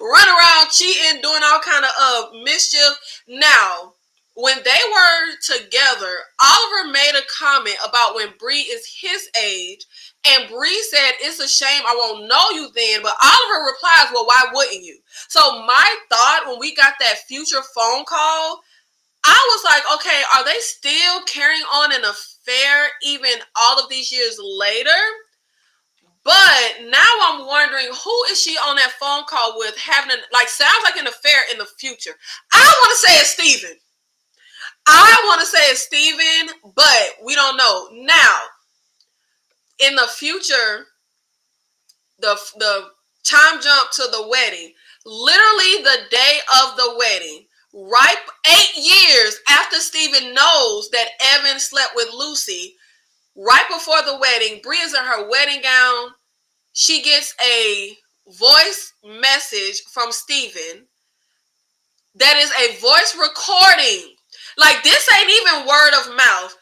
Run around cheating, doing all kind of mischief. Now, when they were together, Oliver made a comment about when Bree is his age, and Bree said, it's a shame I won't know you then. But Oliver replies, well, why wouldn't you? So my thought when we got that future phone call, I was like, okay, are they still carrying on an affair even all of these years later? But now I'm wondering, who is she on that phone call with, having sounds like an affair in the future? I want to say it's Steven. But we don't know. Now, in the future, the time jump to the wedding, literally the day of the wedding, right 8 years after Steven knows that Evan slept with Lucy, right before the wedding, Bree is in her wedding gown. She gets a voice message from Steven that is a voice recording. Like, this ain't even word of mouth.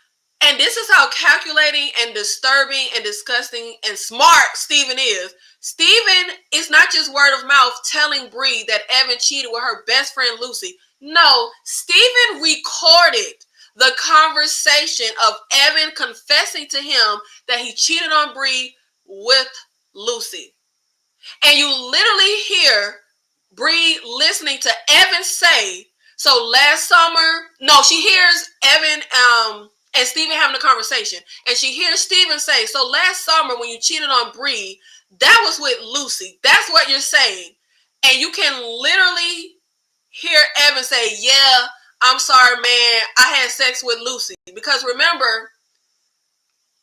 And this is how calculating and disturbing and disgusting and smart Steven is. Steven is not just word of mouth telling Bree that Evan cheated with her best friend Lucy. No, Steven recorded the conversation of Evan confessing to him that he cheated on Bree with Lucy. And you literally hear Bree listening to Evan say, so last summer, no, she hears Evan and Steven having a conversation. And she hears Steven say, so last summer when you cheated on Bree, that was with Lucy. That's what you're saying. And you can literally hear Evan say, yeah, I'm sorry, man, I had sex with Lucy. Because remember,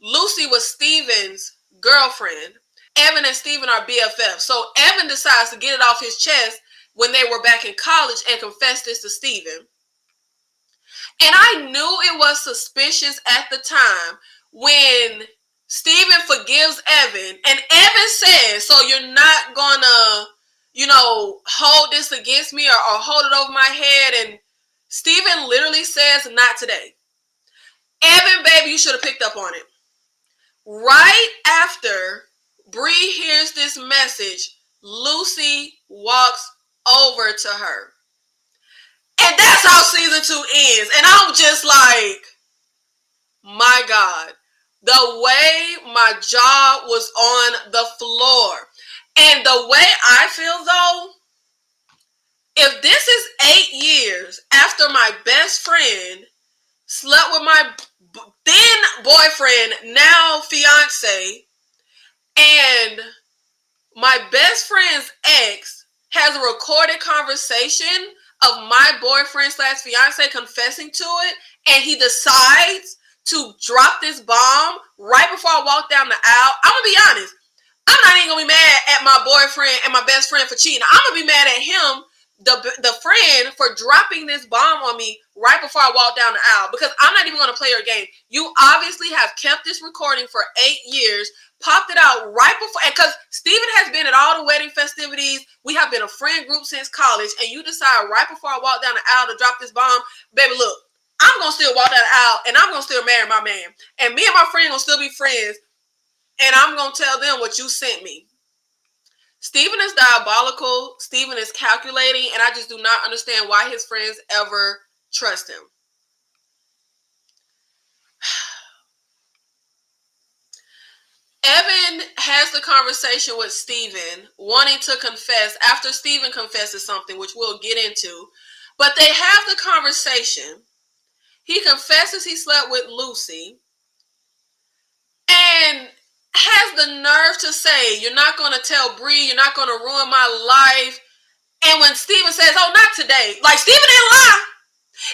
Lucy was Steven's girlfriend. Evan and Steven are BFFs. So Evan decides to get it off his chest when they were back in college and confess this to Steven. And I knew it was suspicious at the time when Steven forgives Evan. And Evan says, so you're not gonna, hold this against me or hold it over my head. And Steven literally says, not today. Evan, baby, you should have picked up on it. Right after Bree hears this message, Lucy walks over to her. And that's how season 2 ends. And I'm just like, my God, The way my jaw was on the floor. And the way I feel though, if this is 8 years after my best friend slept with my then boyfriend, now fiance, and my best friend's ex has a recorded conversation of my boyfriend slash fiance confessing to it, and he decides to drop this bomb right before I walk down the aisle, I'm gonna be honest. I'm not even gonna be mad at my boyfriend and my best friend for cheating. I'm gonna be mad at him, the friend, for dropping this bomb on me right before I walk down the aisle, because I'm not even gonna play your game. You obviously have kept this recording for 8 years, popped it out right before, because Steven has been at all the wedding festivities. We have been a friend group since college, and you decide right before I walk down the aisle to drop this bomb. Baby, look, I'm gonna still walk down the aisle, and I'm gonna still marry my man, and me and my friend gonna still be friends, and I'm gonna tell them what you sent me. Steven is diabolical. Steven is calculating, and I just do not understand why his friends ever trust him. Evan has the conversation with Steven, wanting to confess after Steven confesses something, which we'll get into. But they have the conversation. He confesses he slept with Lucy and has the nerve to say, "You're not going to tell Bree, you're not going to ruin my life." And when Steven says, "Oh, not today," like, Steven didn't lie.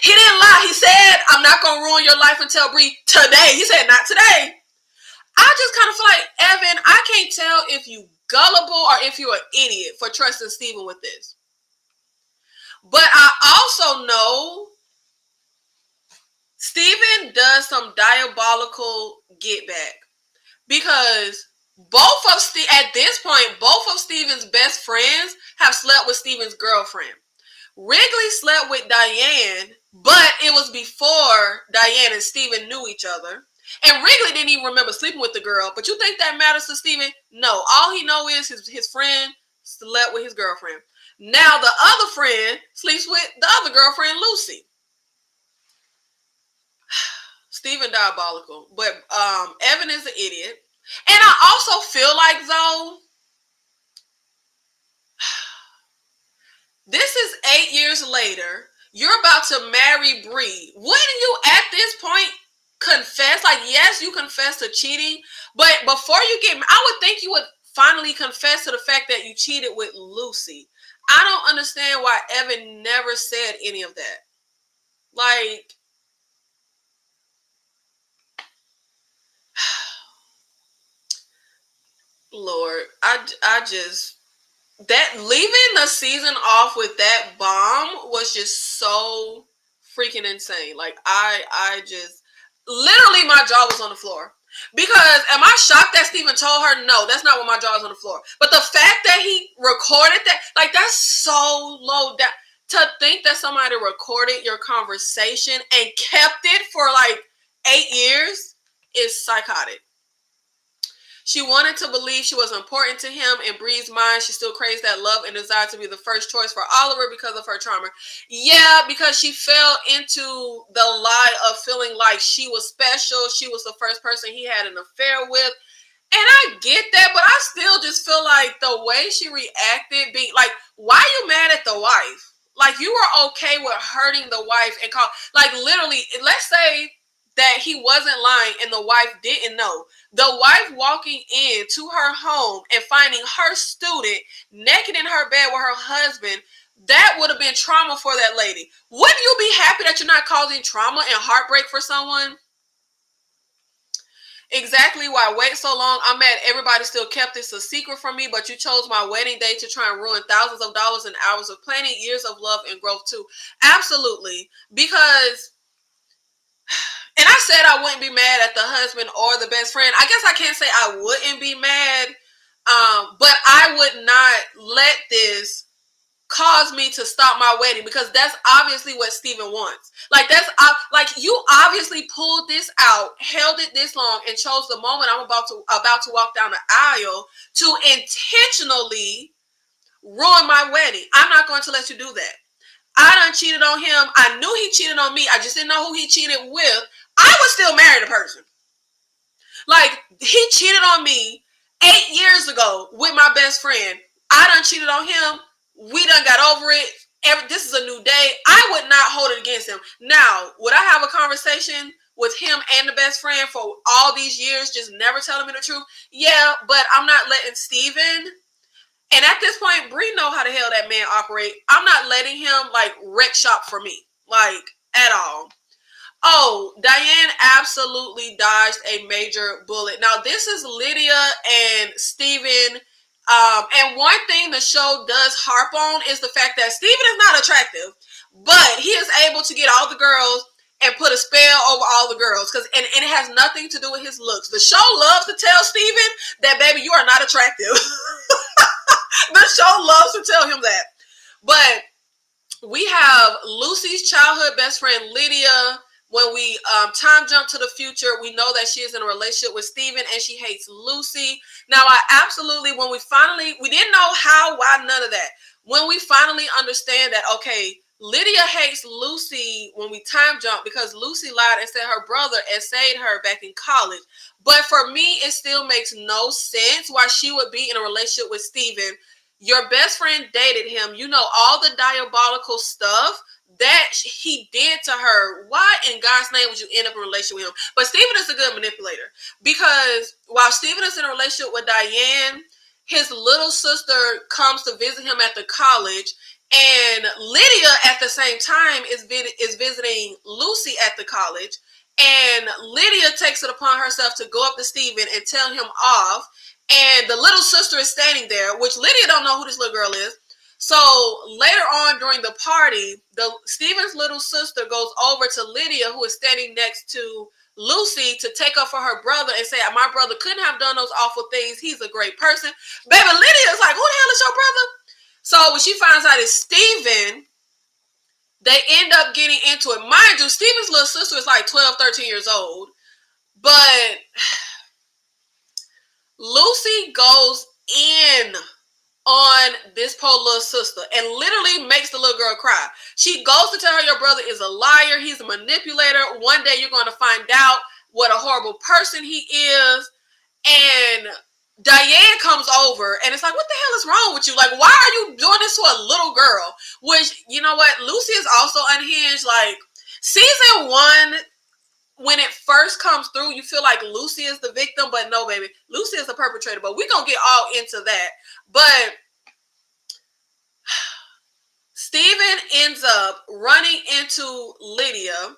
He didn't lie. He said, "I'm not going to ruin your life and tell Bree today." He said, "Not today." I just kind of feel like, Evan, I can't tell if you gullible or if you're an idiot for trusting Steven with this. But I also know Steven does some diabolical get back, because at this point, both of Steven's best friends have slept with Steven's girlfriend. Wrigley slept with Diane, but it was before Diane and Steven knew each other. And Wrigley didn't even remember sleeping with the girl. But you think that matters to Steven? No. All he knows is his friend slept with his girlfriend. Now the other friend sleeps with the other girlfriend, Lucy. Steven diabolical. But Evan is an idiot. And I also feel like, though, this is 8 years later. You're about to marry Bree. Wouldn't you at this point confess? Like, yes, you confess to cheating, but before you get, I would think you would finally confess to the fact that you cheated with Lucy. I don't understand why Evan never said any of that. Like, Lord, I just, that leaving the season off with that bomb was just so freaking insane. Like, I just, literally my jaw was on the floor. Because am I shocked that Steven told her? No, that's not what my jaw is on the floor. But the fact that he recorded that, like, that's so low down. To think that somebody recorded your conversation and kept it for like 8 years is psychotic. She wanted to believe she was important to him. In Bree's mind, she still craves that love and desire to be the first choice for Oliver because of her trauma. Yeah, because she fell into the lie of feeling like she was special. She was the first person he had an affair with. And I get that, but I still just feel like the way she reacted, being like, why are you mad at the wife? Like, you were okay with hurting the wife and call, like, literally, let's say that he wasn't lying and the wife didn't know. The wife walking into her home and finding her student naked in her bed with her husband, that would have been trauma for that lady. Wouldn't you be happy that you're not causing trauma and heartbreak for someone? Exactly why wait so long. I'm mad everybody still kept this a secret from me, but you chose my wedding day to try and ruin thousands of dollars and hours of planning, years of love and growth too. Absolutely. Because, and I said I wouldn't be mad at the husband or the best friend. I guess I can't say I wouldn't be mad, but I would not let this cause me to stop my wedding, because that's obviously what Steven wants. Like, that's like, you obviously pulled this out, held it this long, and chose the moment I'm about to walk down the aisle to intentionally ruin my wedding. I'm not going to let you do that. I done cheated on him. I knew he cheated on me. I just didn't know who he cheated with. I would still marry the person. Like, he cheated on me 8 years ago with my best friend. I done cheated on him. We done got over it. This is a new day. I would not hold it against him. Now, would I have a conversation with him and the best friend for all these years, just never telling me the truth? Yeah, but I'm not letting Steven, and at this point, Bree know how the hell that man operate. I'm not letting him, like, wreck shop for me, like, at all. Oh, Diane absolutely dodged a major bullet. Now, this is Lydia and Steven. And one thing the show does harp on is the fact that Steven is not attractive, but he is able to get all the girls and put a spell over all the girls. And it has nothing to do with his looks. The show loves to tell Steven that, baby, you are not attractive. The show loves to tell him that. But we have Lucy's childhood best friend, Lydia. When we time jump to the future, we know that she is in a relationship with Steven and she hates Lucy. Now, we didn't know how, why, none of that. When we finally understand that, okay, Lydia hates Lucy when we time jump because Lucy lied and said her brother essayed her back in college. But for me, it still makes no sense why she would be in a relationship with Steven. Your best friend dated him. You know all the diabolical stuff that he did to her. Why in God's name would you end up in a relationship with him? But Steven is a good manipulator, because while Steven is in a relationship with Diane, his little sister comes to visit him at the college, and Lydia at the same time is visiting Lucy at the college, and Lydia takes it upon herself to go up to Steven and tell him off, and the little sister is standing there, which Lydia don't know who this little girl is. So later on during the party, Steven's little sister goes over to Lydia, who is standing next to Lucy, to take up for her brother and say, my brother couldn't have done those awful things. He's a great person. Baby, Lydia is like, who the hell is your brother? So when she finds out it's Steven, they end up getting into it. Mind you, Steven's little sister is like 12, 13 years old. But Lucy goes in on this poor little sister and literally makes the little girl cry. She goes to tell her your brother is a liar. He's a manipulator. One day you're going to find out what a horrible person he is. And Diane comes over and it's like, what the hell is wrong with you? Like, why are you doing this to a little girl? Which, you know what? Lucy is also unhinged. Like, season 1, when it first comes through, you feel like Lucy is the victim, but no, baby. Lucy is the perpetrator, but we're going to get all into that. But Steven ends up running into Lydia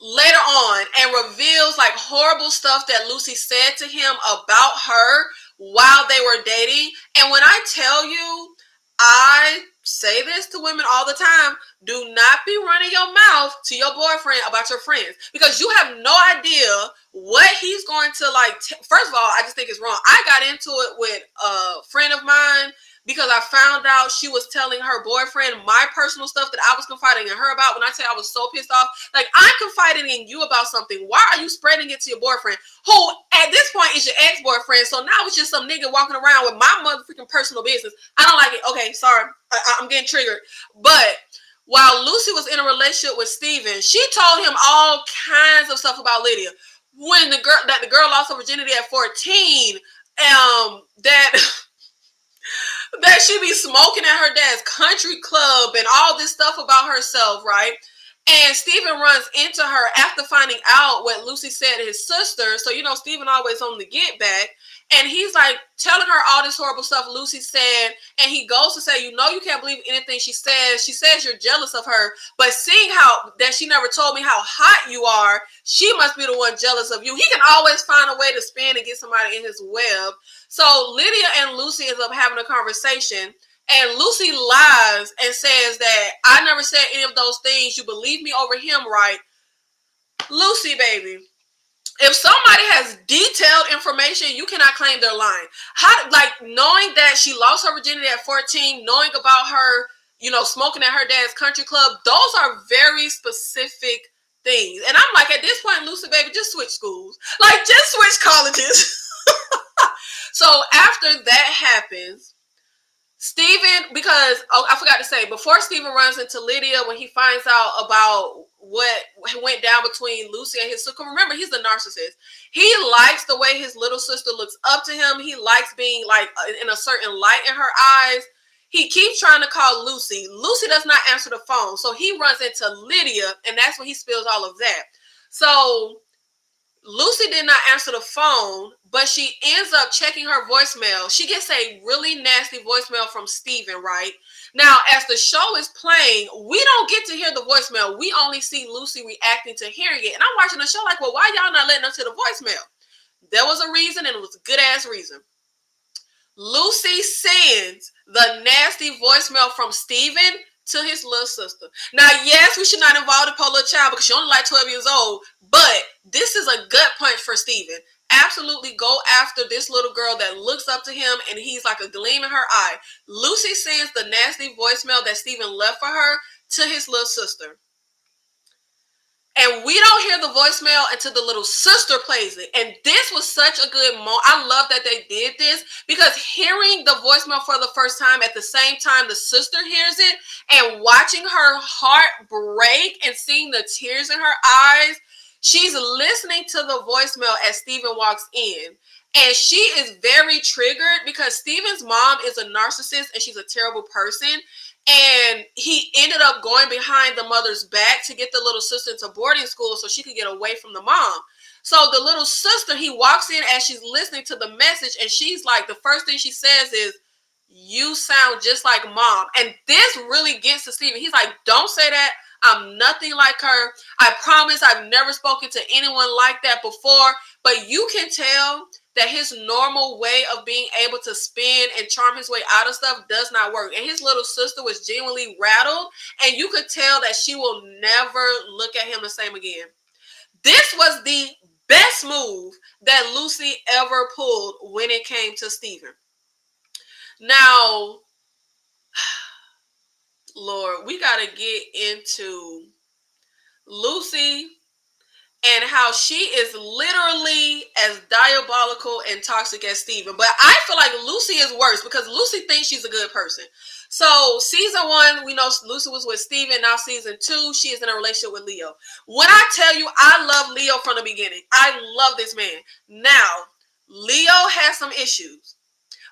later on and reveals like horrible stuff that Lucy said to him about her while they were dating. And when I tell you, I say this to women all the time, do not be running your mouth to your boyfriend about your friends, because you have no idea what he's going to like. First of all, I just think it's wrong. I got into it with a friend of mine because I found out she was telling her boyfriend my personal stuff that I was confiding in her about. When I tell you I was so pissed off, like, I'm confiding in you about something. Why are you spreading it to your boyfriend, who at this point is your ex-boyfriend? So now it's just some nigga walking around with my motherfucking personal business. I don't like it. Okay, sorry. I'm getting triggered. But while Lucy was in a relationship with Steven, she told him all kinds of stuff about Lydia. When the girl lost her virginity at 14, that she be smoking at her dad's country club and all this stuff about herself, right? And Steven runs into her after finding out what Lucy said to his sister. So, you know, Steven always on the get back. And he's like telling her all this horrible stuff Lucy said. And he goes to say, you know, you can't believe anything she says. She says you're jealous of her. But seeing how that she never told me how hot you are, she must be the one jealous of you. He can always find a way to spin and get somebody in his web. So Lydia and Lucy ends up having a conversation. And Lucy lies and says that I never said any of those things. You believe me over him, right? Lucy, baby, if somebody has detailed information, you cannot claim they're lying. Knowing that she lost her virginity at 14, knowing about her, you know, smoking at her dad's country club, those are very specific things. And I'm like, at this point, Lucy, baby, just switch schools. Like, just switch colleges. So after that happens, Steven, because I forgot to say, before Steven runs into Lydia, when he finds out about what went down between Lucy and his sister. Remember, he's a narcissist. He likes the way his little sister looks up to him. He likes being like in a certain light in her eyes. He keeps trying to call Lucy. Lucy does not answer the phone. So he runs into Lydia, and that's when he spills all of that. So Lucy did not answer the phone, but she ends up checking her voicemail. She gets a really nasty voicemail from Steven, right? Now, as the show is playing, we don't get to hear the voicemail. We only see Lucy reacting to hearing it. And I'm watching the show like, well, why y'all not letting us hear the voicemail? There was a reason, and it was a good-ass reason. Lucy sends the nasty voicemail from Steven to his little sister. Now, yes, we should not involve the poor little child because she's only like 12 years old, but this is a gut punch for Steven. Absolutely go after this little girl that looks up to him and he's like a gleam in her eye. Lucy sends the nasty voicemail that Steven left for her to his little sister. And we don't hear the voicemail until the little sister plays it. And this was such a good moment. I love that they did this because hearing the voicemail for the first time at the same time the sister hears it and watching her heart break and seeing the tears in her eyes, she's listening to the voicemail as Steven walks in. And she is very triggered because Steven's mom is a narcissist and she's a terrible person. And he ended up going behind the mother's back to get the little sister into boarding school so she could get away from the mom. So the little sister, he walks in as she's listening to the message and she's like, the first thing she says is, "You sound just like mom." And this really gets to Steven. He's like, "Don't say that. I'm nothing like her. I promise I've never spoken to anyone like that before." But you can tell that his normal way of being able to spin and charm his way out of stuff does not work. And his little sister was genuinely rattled. And you could tell that she will never look at him the same again. This was the best move that Lucy ever pulled when it came to Steven. Now, Lord, we got to get into Lucy and how she is literally as diabolical and toxic as Steven. But I feel like Lucy is worse because Lucy thinks she's a good person. So season 1, we know Lucy was with Steven. Now season 2, she is in a relationship with Leo. When I tell you, I love Leo from the beginning. I love this man. Now, Leo has some issues.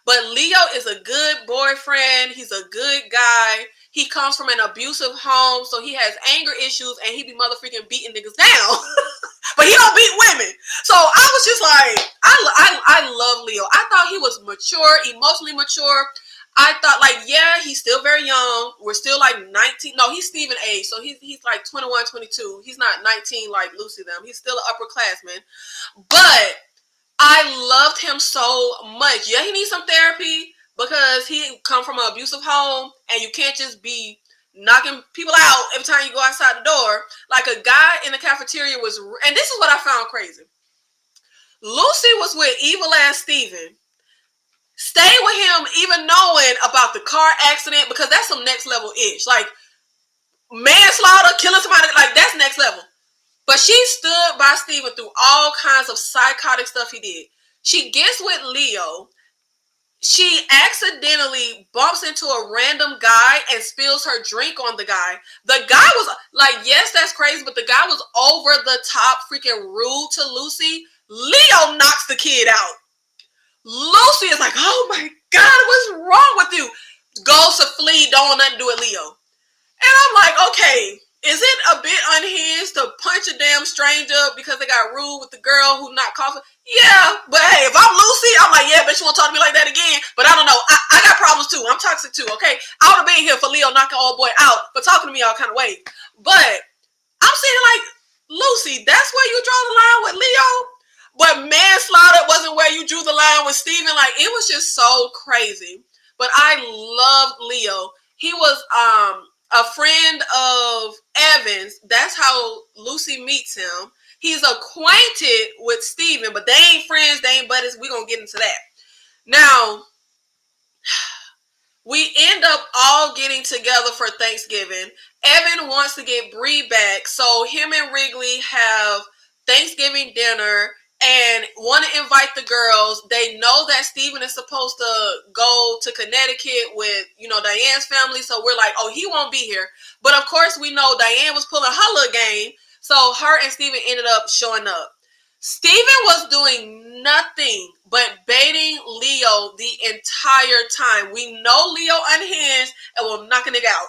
But Leo is a good boyfriend. He's a good guy. He comes from an abusive home, so he has anger issues, and he be motherfucking beating niggas down. But he don't beat women. So I was just like, I love Leo. I thought he was mature, emotionally mature. I thought, like, yeah, he's still very young. We're still like 19. No, he's Steven age, so he's like 21, 22. He's not 19 like Lucy them. He's still an upperclassman. But I loved him so much. Yeah, he needs some therapy because he come from an abusive home and you can't just be knocking people out every time you go outside the door. Like a guy in the cafeteria was, and this is what I found crazy. Lucy was with evil ass Steven. Stay with him even knowing about the car accident because that's some next level ish. Like manslaughter, killing somebody, like that's next level. But she stood by Steven through all kinds of psychotic stuff he did. She gets with Leo. She accidentally bumps into a random guy and spills her drink on the guy. The guy was like, yes, that's crazy, but the guy was over the top freaking rude to Lucy. Leo knocks the kid out. Lucy is like, oh my God, what's wrong with you? Goes to flee, don't want nothing to do with Leo. And I'm like, okay, is it a bit unhinged to punch a damn stranger because they got rude with the girl who not coughing? Yeah, but hey, if I'm Lucy, I'm like, yeah, bet you won't talk to me like that again. But I don't know. I got problems too. I'm toxic too, okay? I would have been here for Leo knocking old boy out for talking to me all kind of ways. But I'm saying like, Lucy, that's where you draw the line with Leo? But manslaughter wasn't where you drew the line with Steven. Like, it was just so crazy. But I loved Leo. He was a friend of Evan's. That's how Lucy meets him. He's acquainted with Steven, but they ain't friends, they ain't buddies. We're going to get into that. Now, we end up all getting together for Thanksgiving. Evan wants to get Bree back, so him and Wrigley have Thanksgiving dinner. and want to invite the girls. They know that Steven is supposed to go to Connecticut with, Diane's family. So we're like, oh, he won't be here. But of course, we know Diane was pulling her little game. So her and Steven ended up showing up. Steven was doing nothing but baiting Leo the entire time. We know Leo unhinged and will knock a nigga out.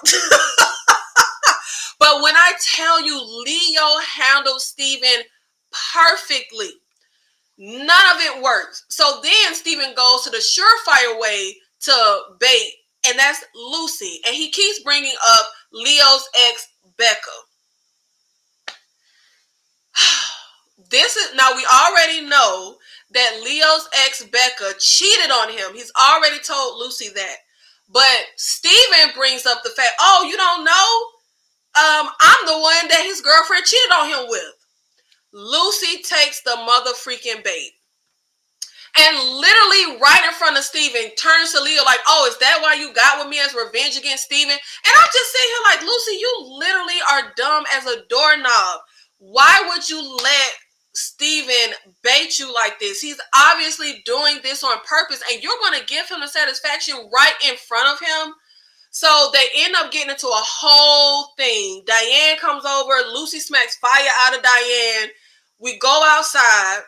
But when I tell you, Leo handled Steven perfectly. None of it works. So then Steven goes to the surefire way to bait, and that's Lucy. And he keeps bringing up Leo's ex, Becca. Now we already know that Leo's ex, Becca, cheated on him. He's already told Lucy that. But Steven brings up the fact, oh, you don't know? I'm the one that his girlfriend cheated on him with. Lucy takes the mother freaking bait. And literally right in front of Steven turns to Leo like, oh, is that why you got with me as revenge against Steven? And I'm just sitting here like, Lucy, you literally are dumb as a doorknob. Why would you let Steven bait you like this? He's obviously doing this on purpose, and you're going to give him the satisfaction right in front of him. So they end up getting into a whole thing. Diane comes over. Lucy smacks fire out of Diane. We go outside.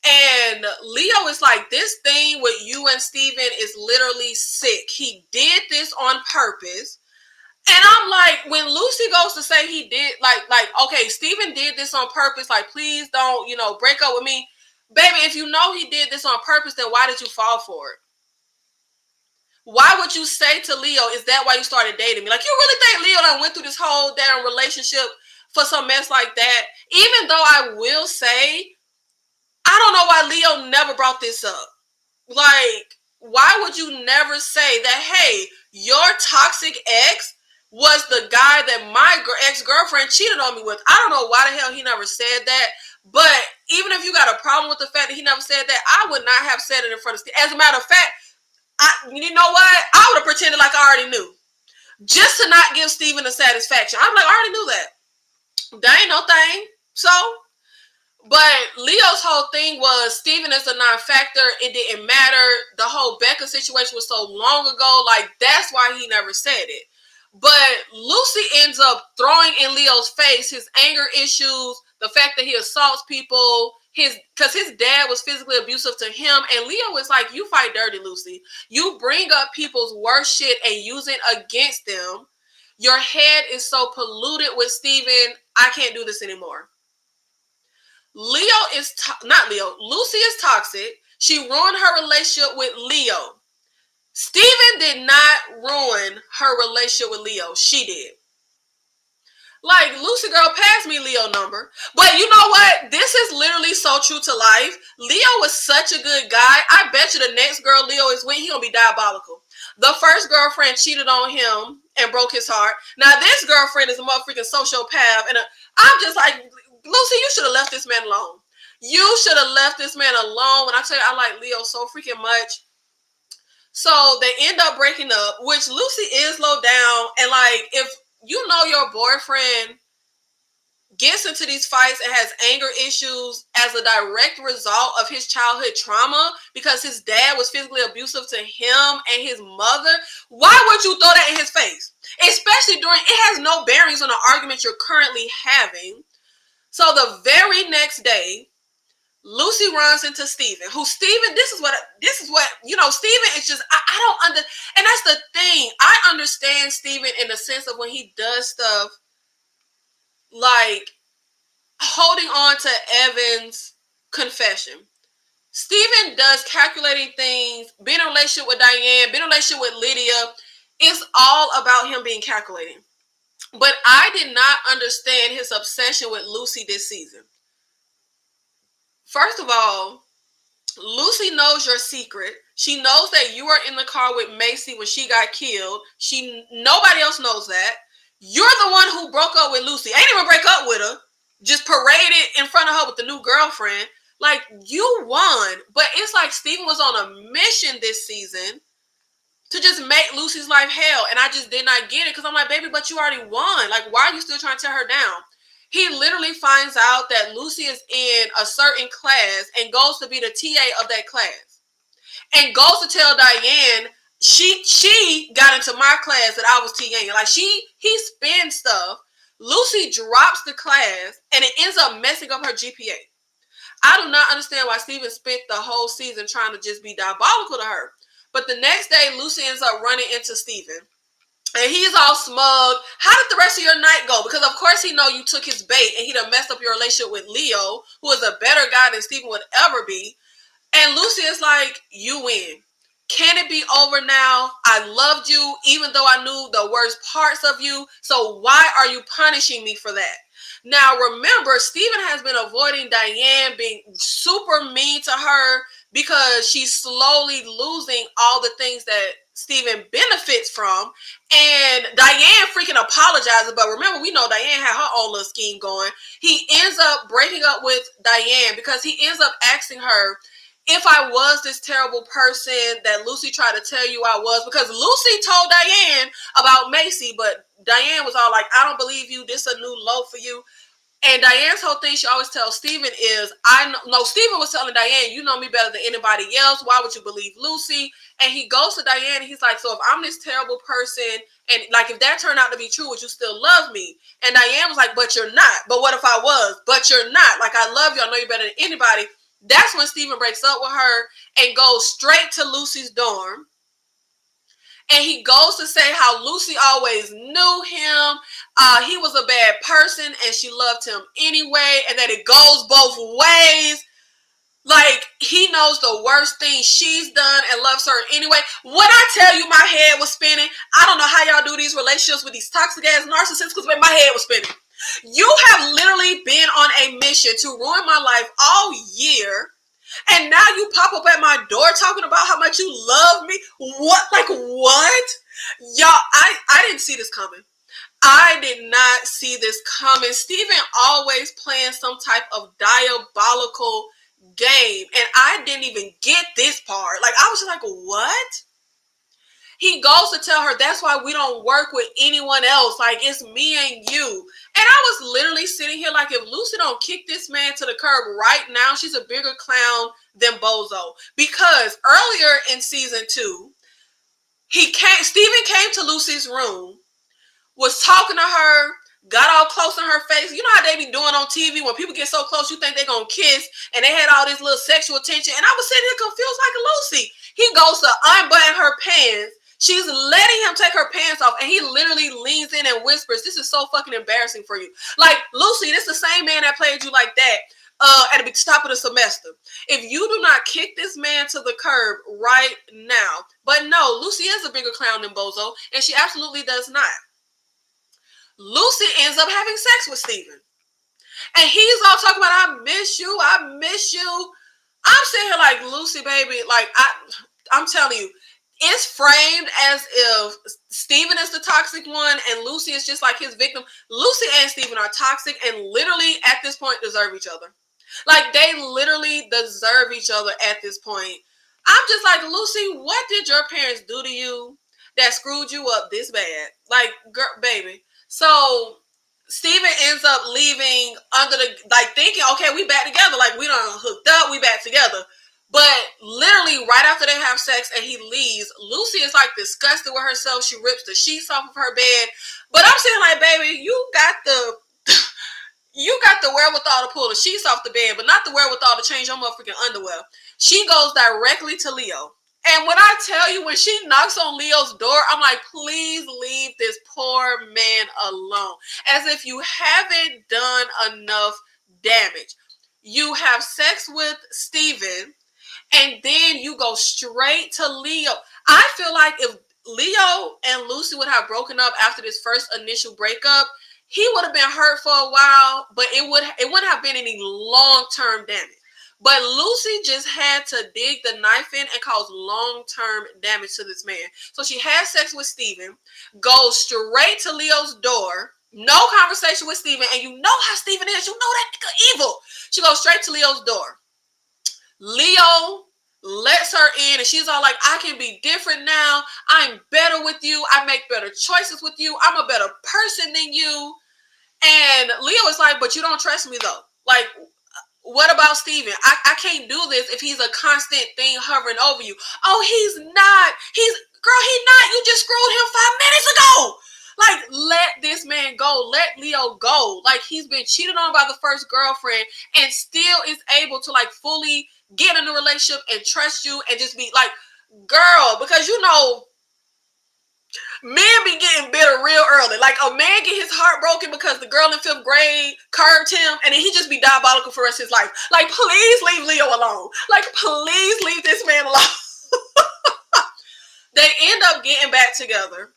And Leo is like, this thing with you and Steven is literally sick. He did this on purpose. And I'm like, when Lucy goes to say he did, like, okay, Steven did this on purpose. Like, please don't, break up with me. Baby, if you know he did this on purpose, then why did you fall for it? Why would you say to Leo, is that why you started dating me? Like, you really think Leo done went through this whole damn relationship for some mess like that? Even though I will say, I don't know why Leo never brought this up. Like, why would you never say that, hey, your toxic ex was the guy that my ex-girlfriend cheated on me with? I don't know why the hell he never said that. But even if you got a problem with the fact that he never said that, I would not have said it in front of Steve. As a matter of fact, you know what? I would have pretended like I already knew. Just to not give Steven the satisfaction. I'm like, I already knew that. There ain't no thing. So, but Leo's whole thing was Steven is a non-factor. It didn't matter. The whole Becca situation was so long ago. Like, that's why he never said it. But Lucy ends up throwing in Leo's face his anger issues, the fact that he assaults people, because his dad was physically abusive to him. And Leo was like, you fight dirty, Lucy. You bring up people's worst shit and use it against them. Your head is so polluted with Steven. I can't do this anymore. Lucy is toxic. She ruined her relationship with Leo. Steven did not ruin her relationship with Leo. She did. Like, Lucy girl, pass me Leo number. But you know what? This is literally so true to life. Leo was such a good guy. I bet you the next girl Leo is with, he gonna be diabolical. The first girlfriend cheated on him and broke his heart. Now this girlfriend is a motherfucking sociopath. And I'm just like, Lucy, you should have left this man alone. You should have left this man alone. When I tell you, I like Leo so freaking much. So they end up breaking up, which Lucy is low down. And like, if you know your boyfriend gets into these fights and has anger issues as a direct result of his childhood trauma because his dad was physically abusive to him and his mother, why would you throw that in his face? Especially it has no bearings on the argument you're currently having. So the very next day, Lucy runs into Steven, this is what, Steven is just, and that's the thing. I understand Steven in the sense of when he does stuff like holding on to Evan's confession. Steven does calculating things, being in a relationship with Diane, being in a relationship with Lydia. It's all about him being calculating. But I did not understand his obsession with Lucy this season. First of all, Lucy knows your secret. She knows that you were in the car with Macy when she got killed. Nobody else knows that. You're the one who broke up with Lucy. Ain't even break up with her. Just paraded in front of her with the new girlfriend. Like, you won. But it's like Steven was on a mission this season to just make Lucy's life hell. And I just did not get it. Because I'm like, baby, but you already won. Like, why are you still trying to tear her down? He literally finds out that Lucy is in a certain class and goes to be the TA of that class. And goes to tell Diane she got into my class that I was TAing. Like he spins stuff. Lucy drops the class and it ends up messing up her GPA. I do not understand why Steven spent the whole season trying to just be diabolical to her. But the next day, Lucy ends up running into Steven. And he's all smug. How did the rest of your night go? Because of course he know you took his bait and he done messed up your relationship with Leo, who is a better guy than Steven would ever be. And Lucy is like, you win. Can it be over now? I loved you even though I knew the worst parts of you. So why are you punishing me for that? Now remember, Steven has been avoiding Diane, being super mean to her because she's slowly losing all the things that Steven benefits from. And Diane freaking apologizes. But remember, we know Diane had her own little scheme going. He ends up breaking up with Diane because he ends up asking her, if I was this terrible person that Lucy tried to tell you I was, because Lucy told Diane about Macy, but Diane was all like, I don't believe you. This is a new low for you. And Diane's whole thing she always tells Steven is, Steven was telling Diane, you know me better than anybody else. Why would you believe Lucy? And he goes to Diane and he's like, so if I'm this terrible person, and like if that turned out to be true, would you still love me? And Diane was like, but you're not. But what if I was? But you're not. Like, I love you. I know you better than anybody. That's when Steven breaks up with her and goes straight to Lucy's dorm. And he goes to say how Lucy always knew him. He was a bad person and she loved him anyway. And that it goes both ways. Like, he knows the worst thing she's done and loves her anyway. When I tell you my head was spinning, I don't know how y'all do these relationships with these toxic ass narcissists, because my head was spinning. You have literally been on a mission to ruin my life all year. And now you pop up at my door talking about how much you love me. What? Like, what? Y'all, I didn't see this coming. I did not see this coming. Steven always playing some type of diabolical game. And I didn't even get this part. Like, I was just like, what? He goes to tell her, that's why we don't work with anyone else. Like, it's me and you. And I was literally sitting here like, if Lucy don't kick this man to the curb right now, she's a bigger clown than Bozo. Because earlier in season 2, Steven came to Lucy's room, was talking to her, got all close in her face. You know how they be doing on TV when people get so close you think they're going to kiss, and they had all this little sexual tension. And I was sitting here confused like Lucy. He goes to unbutton her pants. She's letting him take her pants off, and he literally leans in and whispers, this is so fucking embarrassing for you. Like, Lucy, this is the same man that played you like that at the top of the semester. If you do not kick this man to the curb right now. But no, Lucy is a bigger clown than Bozo, and she absolutely does not. Lucy ends up having sex with Steven. And he's all talking about, I miss you. I'm sitting here like, Lucy, baby, like, I'm telling you, it's framed as if Steven is the toxic one and Lucy is just like his victim. Lucy and Steven are toxic and literally at this point deserve each other. Like, they literally deserve each other at this point. I'm just like, Lucy, what did your parents do to you that screwed you up this bad? Like, girl, baby. So Steven ends up leaving under the, like, thinking, okay, we back together. Like, we done hooked up, we back together. But literally right after they have sex and he leaves, Lucy is like disgusted with herself. She rips the sheets off of her bed. But I'm saying, like, baby, you got the wherewithal to pull the sheets off the bed, but not the wherewithal to change your motherfucking underwear. She goes directly to Leo. And when I tell you, when she knocks on Leo's door, I'm like, please leave this poor man alone. As if you haven't done enough damage. You have sex with Steven, and then you go straight to Leo. I feel like if Leo and Lucy would have broken up after this first initial breakup, he would have been hurt for a while, but it wouldn't have been any long-term damage. But Lucy just had to dig the knife in and cause long-term damage to this man. So she has sex with Steven, goes straight to Leo's door, no conversation with Steven, and you know how Steven is. You know that nigga evil. She goes straight to Leo's door. Leo lets her in, and she's all like, I can be different now. I'm better with you. I make better choices with you. I'm a better person than you. And Leo is like, but you don't trust me though. Like, what about Steven? I can't do this if he's a constant thing hovering over you. Oh, he's not. Girl, he's not. You just screwed him 5 minutes ago. Like, let this man go. Let Leo go. Like, he's been cheated on by the first girlfriend and still is able to, like, fully get in a relationship and trust you and just be like, girl, because you know, men be getting bitter real early. Like, a man get his heart broken because the girl in 5th grade curved him, and then he just be diabolical for the rest of his life. Like, please leave Leo alone. Like, please leave this man alone. They end up getting back together,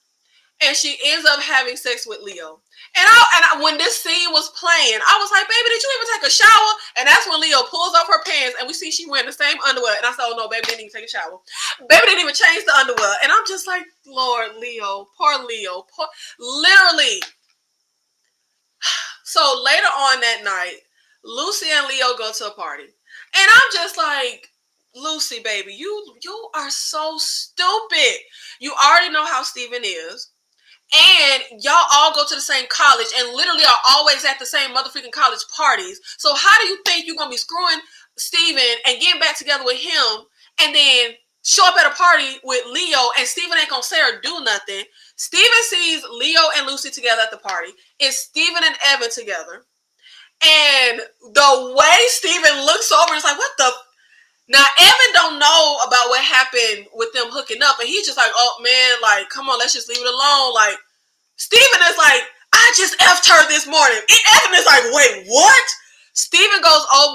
and she ends up having sex with Leo. And when this scene was playing, I was like, baby, did you even take a shower? And that's when Leo pulls off her pants, and we see she wearing the same underwear. And I said, oh, no, baby didn't even take a shower. Baby didn't even change the underwear. And I'm just like, Lord, Leo, poor Leo. Literally. So later on that night, Lucy and Leo go to a party. And I'm just like, Lucy, baby, you are so stupid. You already know how Steven is. And y'all all go to the same college and literally are always at the same motherfucking college parties. So how do you think you're going to be screwing Steven and getting back together with him and then show up at a party with Leo and Steven ain't going to say or do nothing? Steven sees Leo and Lucy together at the party. It's Steven and Evan together. And the way Steven looks over is like, what the... Now, Evan don't know about what happened with them hooking up. And he's just like, oh, man, like, come on, let's just leave it alone. Like, Steven is like, I just effed her this morning. And Evan is like, wait, what? Steven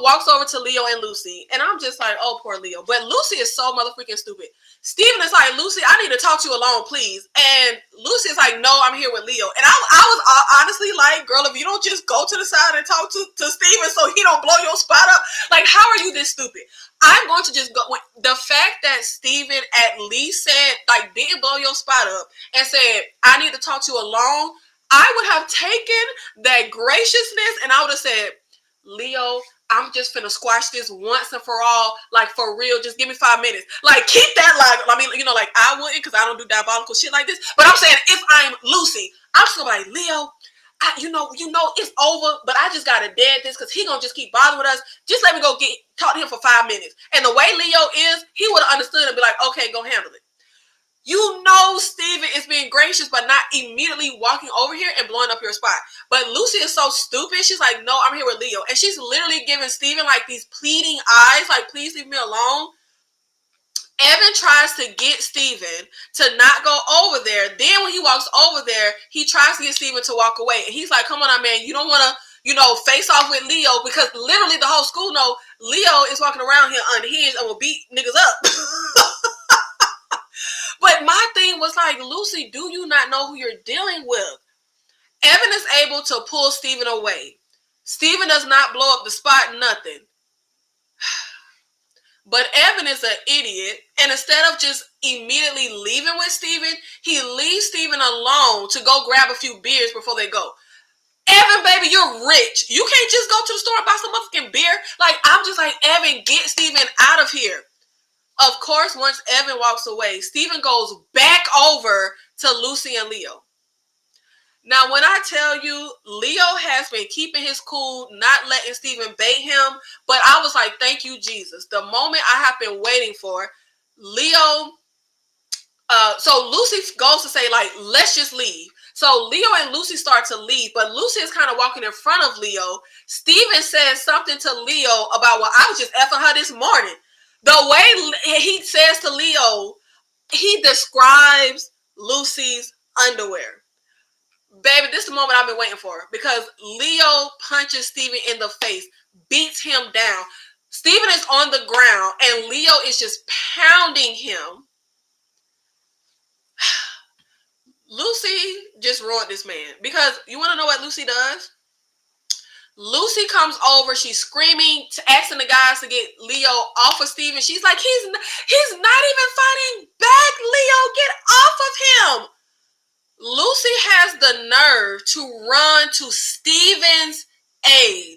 walks over to Leo and Lucy. And I'm just like, oh, poor Leo. But Lucy is so motherfucking stupid. Steven is like, Lucy, I need to talk to you alone, please. And Lucy is like, no, I'm here with Leo. And I was honestly like, girl, if you don't just go to the side and talk to Steven so he don't blow your spot up, like, how are you this stupid? I'm going to just go with the fact that Steven at least said, like, didn't blow your spot up and said, I need to talk to you alone. I would have taken that graciousness and I would have said, Leo, I'm just finna squash this once and for all. Like, for real, just give me 5 minutes. Like, keep that, like, I mean, you know, like, I wouldn't because I don't do diabolical shit like this. But I'm saying, if I'm Lucy, I'm just gonna be like, Leo, you know, it's over, but I just gotta dead this because he gonna just keep bothering with us. Just let me go talk to him for 5 minutes. And the way Leo is, he would have understood and be like, okay, go handle it. You know Steven is being gracious, but not immediately walking over here and blowing up your spot. But Lucy is so stupid. She's like, no, I'm here with Leo. And she's literally giving Steven like these pleading eyes, like, please leave me alone. Evan tries to get Steven to not go over there. Then when he walks over there, he tries to get Steven to walk away. And he's like, come on, man, you don't want to, you know, face off with Leo because literally the whole school know Leo is walking around here unhinged and will beat niggas up. But my thing was like, Lucy, do you not know who you're dealing with? Evan is able to pull Steven away. Steven does not blow up the spot, nothing. But Evan is an idiot. And instead of just immediately leaving with Steven, he leaves Steven alone to go grab a few beers before they go. Evan, baby, you're rich. You can't just go to the store and buy some motherfucking beer. Like, I'm just like, Evan, get Steven out of here. Of course, once Evan walks away, Steven goes back over to Lucy and Leo. Now, when I tell you, Leo has been keeping his cool, not letting Steven bait him, but I was like, thank you, Jesus. The moment I have been waiting for, Leo, so Lucy goes to say, like, let's just leave. So Leo and Lucy start to leave, but Lucy is kind of walking in front of Leo. Steven says something to Leo about, well, I was just effing her this morning. The way he says to Leo, he describes Lucy's underwear. Baby, this is the moment I've been waiting for because Leo punches Steven in the face, beats him down. Steven is on the ground and Leo is just pounding him. Lucy just ruined this man because you want to know what Lucy does? Lucy comes over, she's screaming, asking the guys to get Leo off of Steven. She's like, he's not even fighting back, Leo, get off of him. Lucy has the nerve to run to Steven's aid.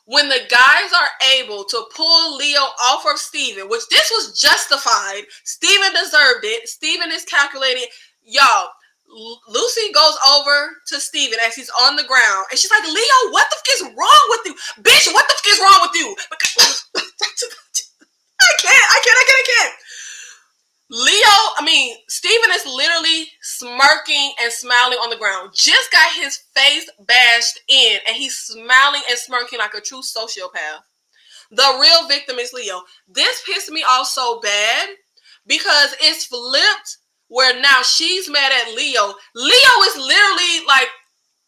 When the guys are able to pull Leo off of Steven, which this was justified, Steven deserved it. Steven is calculating. Y'all, Lucy goes over to Steven as he's on the ground, and she's like, Leo, what the fuck is wrong with you? Bitch, what the fuck is wrong with you? I can't. Steven is literally smirking and smiling on the ground. Just got his face bashed in, and he's smiling and smirking like a true sociopath. The real victim is Leo. This pissed me off so bad because it's flipped where now she's mad at Leo. Leo is literally like,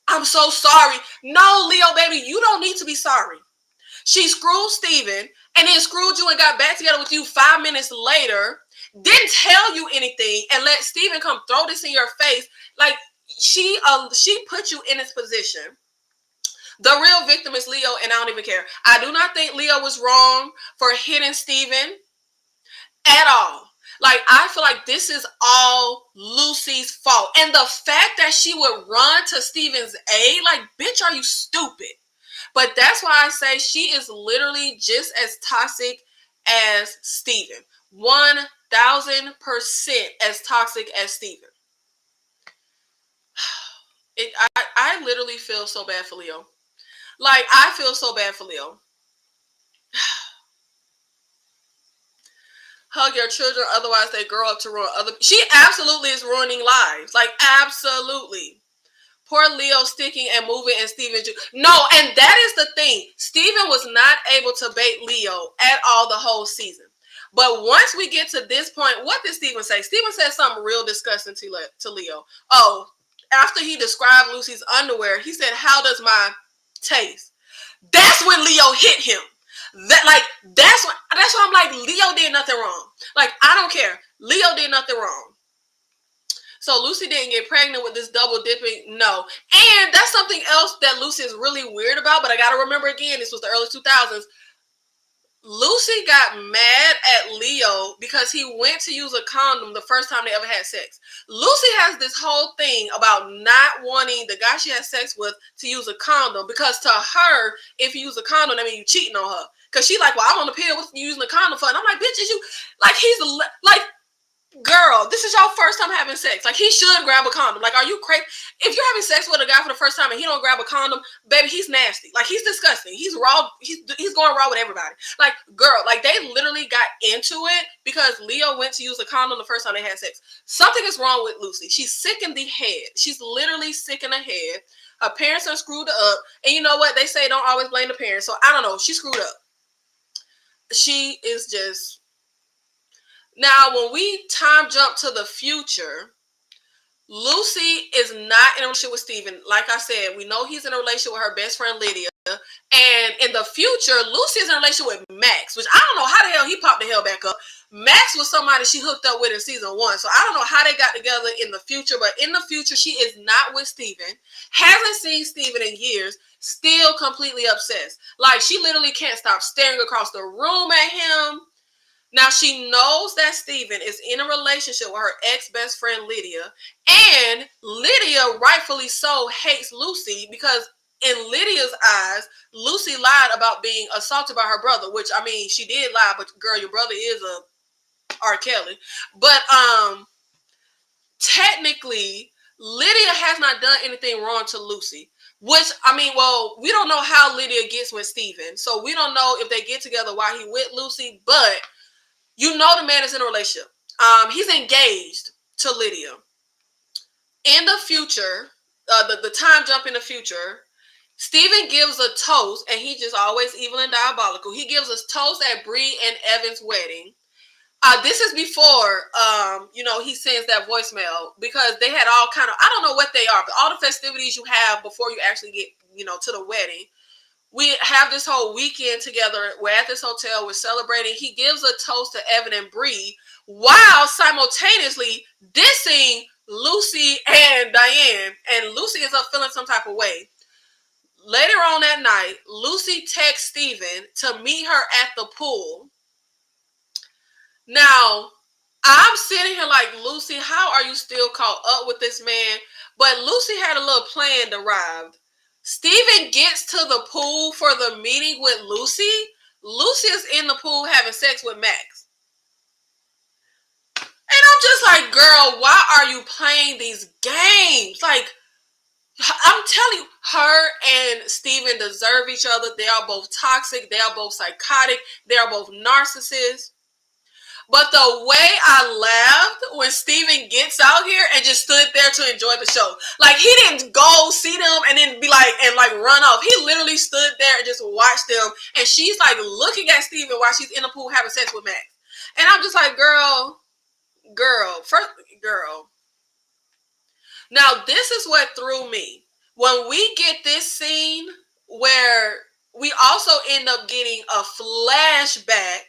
I'm so sorry. No, Leo, baby, you don't need to be sorry. She screwed Steven and then screwed you and got back together with you 5 minutes later, didn't tell you anything, and let Steven come throw this in your face. Like, she put you in this position. The real victim is Leo, and I don't even care. I do not think Leo was wrong for hitting Steven at all. Like, I feel like this is all Lucy's fault. And the fact that she would run to Steven's aid, like, bitch, are you stupid? But that's why I say she is literally just as toxic as Steven. 1,000% as toxic as Steven. I literally feel so bad for Leo. Like, I feel so bad for Leo. Hug your children, otherwise they grow up to ruin other. She absolutely is ruining lives. Like, absolutely. Poor Leo sticking and moving and Steven. No, and that is the thing. Steven was not able to bait Leo at all the whole season. But once we get to this point, what did Steven say? Steven said something real disgusting to Leo. Oh, after he described Lucy's underwear, he said, how does my taste? That's when Leo hit him. That's why I'm like, Leo did nothing wrong. Like, I don't care. Leo did nothing wrong. So Lucy didn't get pregnant with this double dipping. No. And that's something else that Lucy is really weird about. But I got to remember again, this was the early 2000s. Lucy got mad at Leo because he went to use a condom the first time they ever had sex. Lucy has this whole thing about not wanting the guy she has sex with to use a condom because to her, if you use a condom, that means you cheating on her. Because she like, well, I'm on the pill. What you using a condom for? And I'm like, bitch, is you like he's like, girl, this is your first time having sex. Like, he should grab a condom. Like, are you crazy? If you're having sex with a guy for the first time and he don't grab a condom, baby, he's nasty. Like, he's disgusting. He's raw. He's going raw with everybody. Like, girl, like, they literally got into it because Leo went to use a condom the first time they had sex. Something is wrong with Lucy. She's sick in the head. She's literally sick in the head. Her parents are screwed up. And you know what? They say don't always blame the parents. So, I don't know. She's screwed up. She is just... Now, when we time jump to the future, Lucy is not in a relationship with Steven. Like I said, we know he's in a relationship with her best friend, Lydia. And in the future, Lucy is in a relationship with Max, which I don't know how the hell he popped the hell back up. Max was somebody she hooked up with in season 1. So I don't know how they got together in the future. But in the future, she is not with Steven. Hasn't seen Steven in years. Still completely obsessed. Like, she literally can't stop staring across the room at him. Now, she knows that Steven is in a relationship with her ex-best friend, Lydia. And Lydia, rightfully so, hates Lucy because in Lydia's eyes, Lucy lied about being assaulted by her brother, which, I mean, she did lie, but girl, your brother is a R. Kelly. But technically, Lydia has not done anything wrong to Lucy. Which, I mean, well, we don't know how Lydia gets with Steven. So we don't know if they get together while he with Lucy, but... You know the man is in a relationship. He's engaged to Lydia. In the future, the time jump in the future, Steven gives a toast, and he just always evil and diabolical. He gives a toast at Bree and Evan's wedding. This is before, he sends that voicemail because they had all kind of, I don't know what they are, but all the festivities you have before you actually get, to the wedding. We have this whole weekend together. We're at this hotel. We're celebrating. He gives a toast to Evan and Bree while simultaneously dissing Lucy and Diane. And Lucy is up feeling some type of way. Later on that night, Lucy texts Steven to meet her at the pool. Now, I'm sitting here like, Lucy, how are you still caught up with this man? But Lucy had a little plan derived. Steven gets to the pool for the meeting with Lucy. Lucy is in the pool having sex with Max. And I'm just just like, girl, why are you playing these games? Like, I'm telling you, her and Steven deserve each other. They are both toxic. They are both psychotic. They are both narcissists. But the way I laughed when Steven gets out here and just stood there to enjoy the show. Like, he didn't go see them and then be like, and like run off. He literally stood there and just watched them. And she's like looking at Steven while she's in the pool having sex with Max. And I'm just like, girl. Now, this is what threw me. When we get this scene where we also end up getting a flashback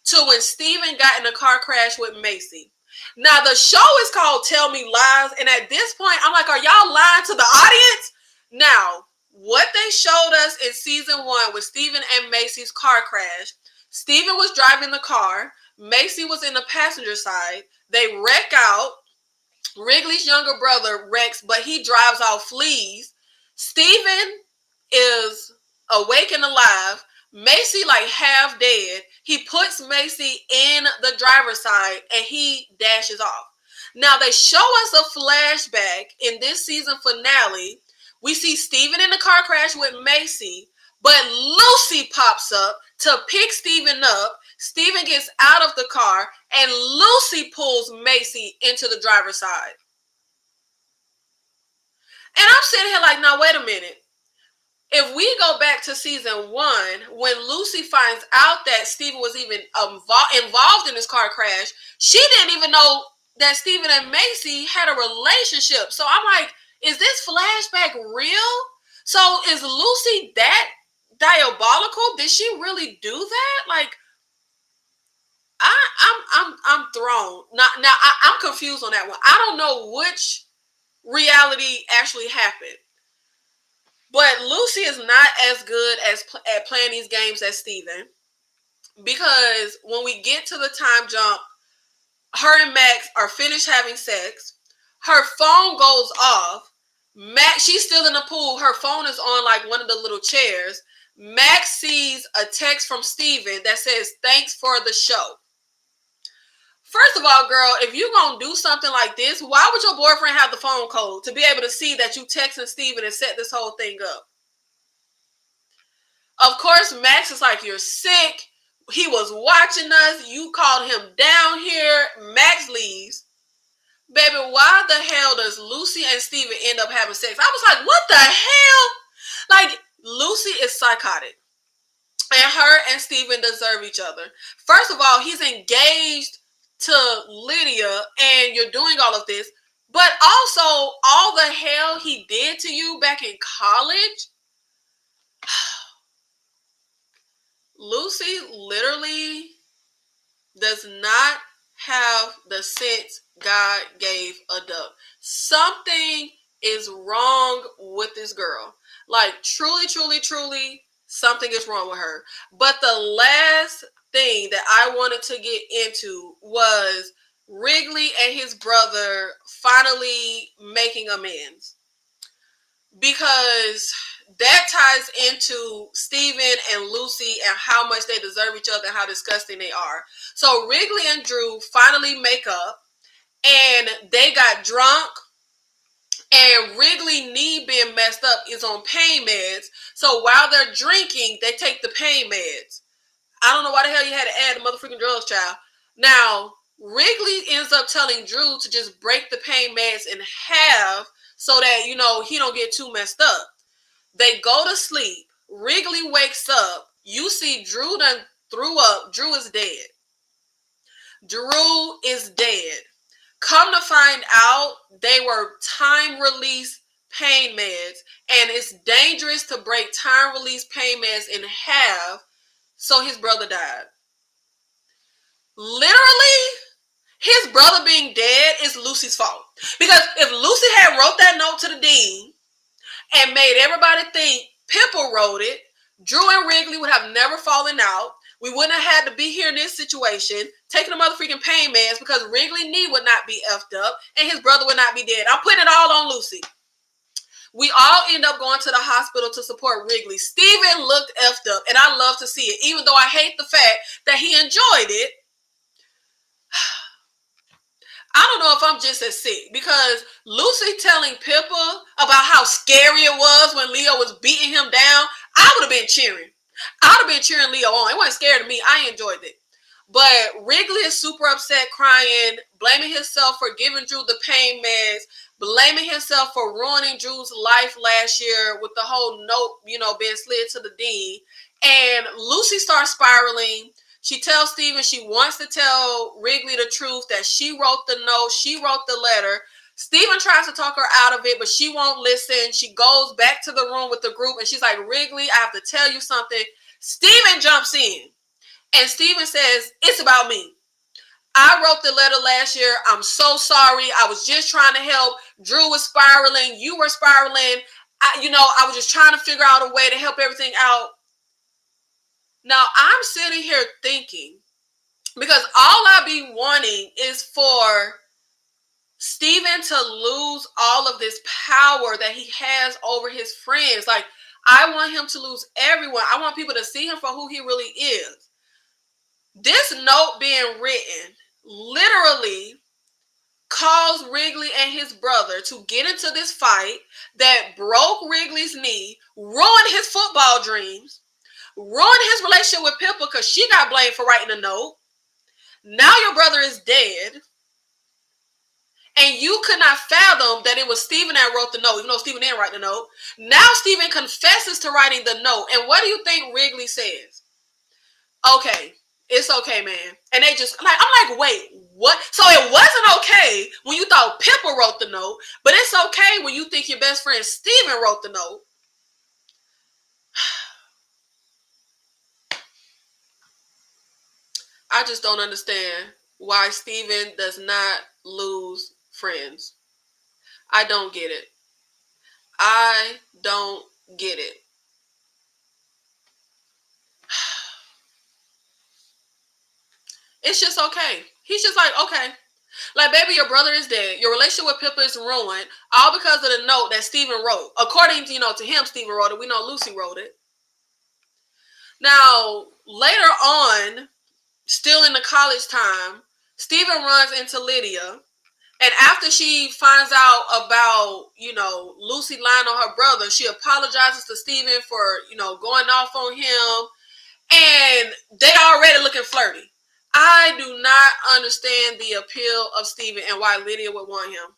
to when Steven got in a car crash with Macy. Now, the show is called Tell Me Lies, and at this point, I'm like, are y'all lying to the audience? Now, what they showed us in season 1 with Steven and Macy's car crash, Steven was driving the car, Macy was in the passenger side, they wreck out, Wrigley's younger brother wrecks, but he drives off, flees. Steven is awake and alive. Macy like half dead. He puts Macy in the driver's side and he dashes off. Now they show us a flashback in this season finale. We see Steven in the car crash with Macy, but Lucy pops up to pick Steven up. Steven gets out of the car and Lucy pulls Macy into the driver's side. And I'm sitting here like, now wait a minute. If we go back to season 1, when Lucy finds out that Steven was even involved in this car crash, she didn't even know that Steven and Macy had a relationship. So I'm like, is this flashback real? So is Lucy that diabolical? Did she really do that? Like, I'm thrown. Now I'm confused on that one. I don't know which reality actually happened. But Lucy is not as good at playing these games as Steven. Because when we get to the time jump, her and Max are finished having sex. Her phone goes off. Max, she's still in the pool. Her phone is on like one of the little chairs. Max sees a text from Steven that says, "Thanks for the show." First of all, girl, if you're going to do something like this, why would your boyfriend have the phone code to be able to see that you texting Steven and set this whole thing up? Of course, Max is like, you're sick. He was watching us. You called him down here. Max leaves. Baby, why the hell does Lucy and Steven end up having sex? I was like, what the hell? Like, Lucy is psychotic. And her and Steven deserve each other. First of all, he's engaged to Lydia and you're doing all of this, but also all the hell he did to you back in college. Lucy literally does not have the sense God gave a duck. Something is wrong with this girl. Like, truly, truly, truly, something is wrong with her. But the last thing that I wanted to get into was Wrigley and his brother finally making amends, because that ties into Steven and Lucy and how much they deserve each other and how disgusting they are. So Wrigley and Drew finally make up and they got drunk, and Wrigley's knee being messed up is on pain meds. So while they're drinking, they take the pain meds. I don't know why the hell you had to add the motherfucking drugs, child. Now, Wrigley ends up telling Drew to just break the pain meds in half so that, you know, he don't get too messed up. They go to sleep. Wrigley wakes up. You see Drew done threw up. Drew is dead. Drew is dead. Come to find out, they were time-release pain meds, and it's dangerous to break time-release pain meds in half. So his brother died. Literally, his brother being dead is Lucy's fault. Because if Lucy had wrote that note to the dean and made everybody think Pimple wrote it, Drew and Wrigley would have never fallen out. We wouldn't have had to be here in this situation, taking the motherfucking pain meds, because Wrigley's knee would not be effed up and his brother would not be dead. I'm putting it all on Lucy. We all end up going to the hospital to support Wrigley. Steven looked effed up, and I love to see it, even though I hate the fact that he enjoyed it. I don't know if I'm just as sick, because Lucy telling Pippa about how scary it was when Leo was beating him down, I would have been cheering. I would have been cheering Leo on. It wasn't scared of me. I enjoyed it. But Wrigley is super upset, crying, blaming himself for giving Drew the pain meds, blaming himself for ruining Drew's life last year with the whole note, being slid to the dean. And Lucy starts spiraling. She tells Steven she wants to tell Wrigley the truth, that she wrote the note, she wrote the letter. Steven tries to talk her out of it, but she won't listen. She goes back to the room with the group, and she's like, Wrigley, I have to tell you something. Steven jumps in, and Steven says, it's about me. I wrote the letter last year. I'm so sorry. I was just trying to help. Drew was spiraling. You were spiraling. I was just trying to figure out a way to help everything out. Now, I'm sitting here thinking, because all I be wanting is for Steven to lose all of this power that he has over his friends. Like, I want him to lose everyone. I want people to see him for who he really is. This note being written literally caused Wrigley and his brother to get into this fight that broke Wrigley's knee, ruined his football dreams, ruined his relationship with Pippa because she got blamed for writing a note. Now your brother is dead, and you could not fathom that it was Steven that wrote the note, even though Steven didn't write the note. Now Steven confesses to writing the note, and what do you think Wrigley says? Okay, it's okay, man. And they just, like, I'm like, wait, what? So it wasn't okay when you thought Pippa wrote the note, but it's okay when you think your best friend Steven wrote the note. I just don't understand why Steven does not lose friends. I don't get it. I don't get it. It's just okay. He's just like, okay. Like, baby, your brother is dead. Your relationship with Pippa is ruined, all because of the note that Steven wrote. According to, to him, Steven wrote it. We know Lucy wrote it. Now, later on, still in the college time, Steven runs into Lydia. And after she finds out about, Lucy lying on her brother, she apologizes to Steven for, going off on him. And they already looking flirty. I do not understand the appeal of Steven and why Lydia would want him.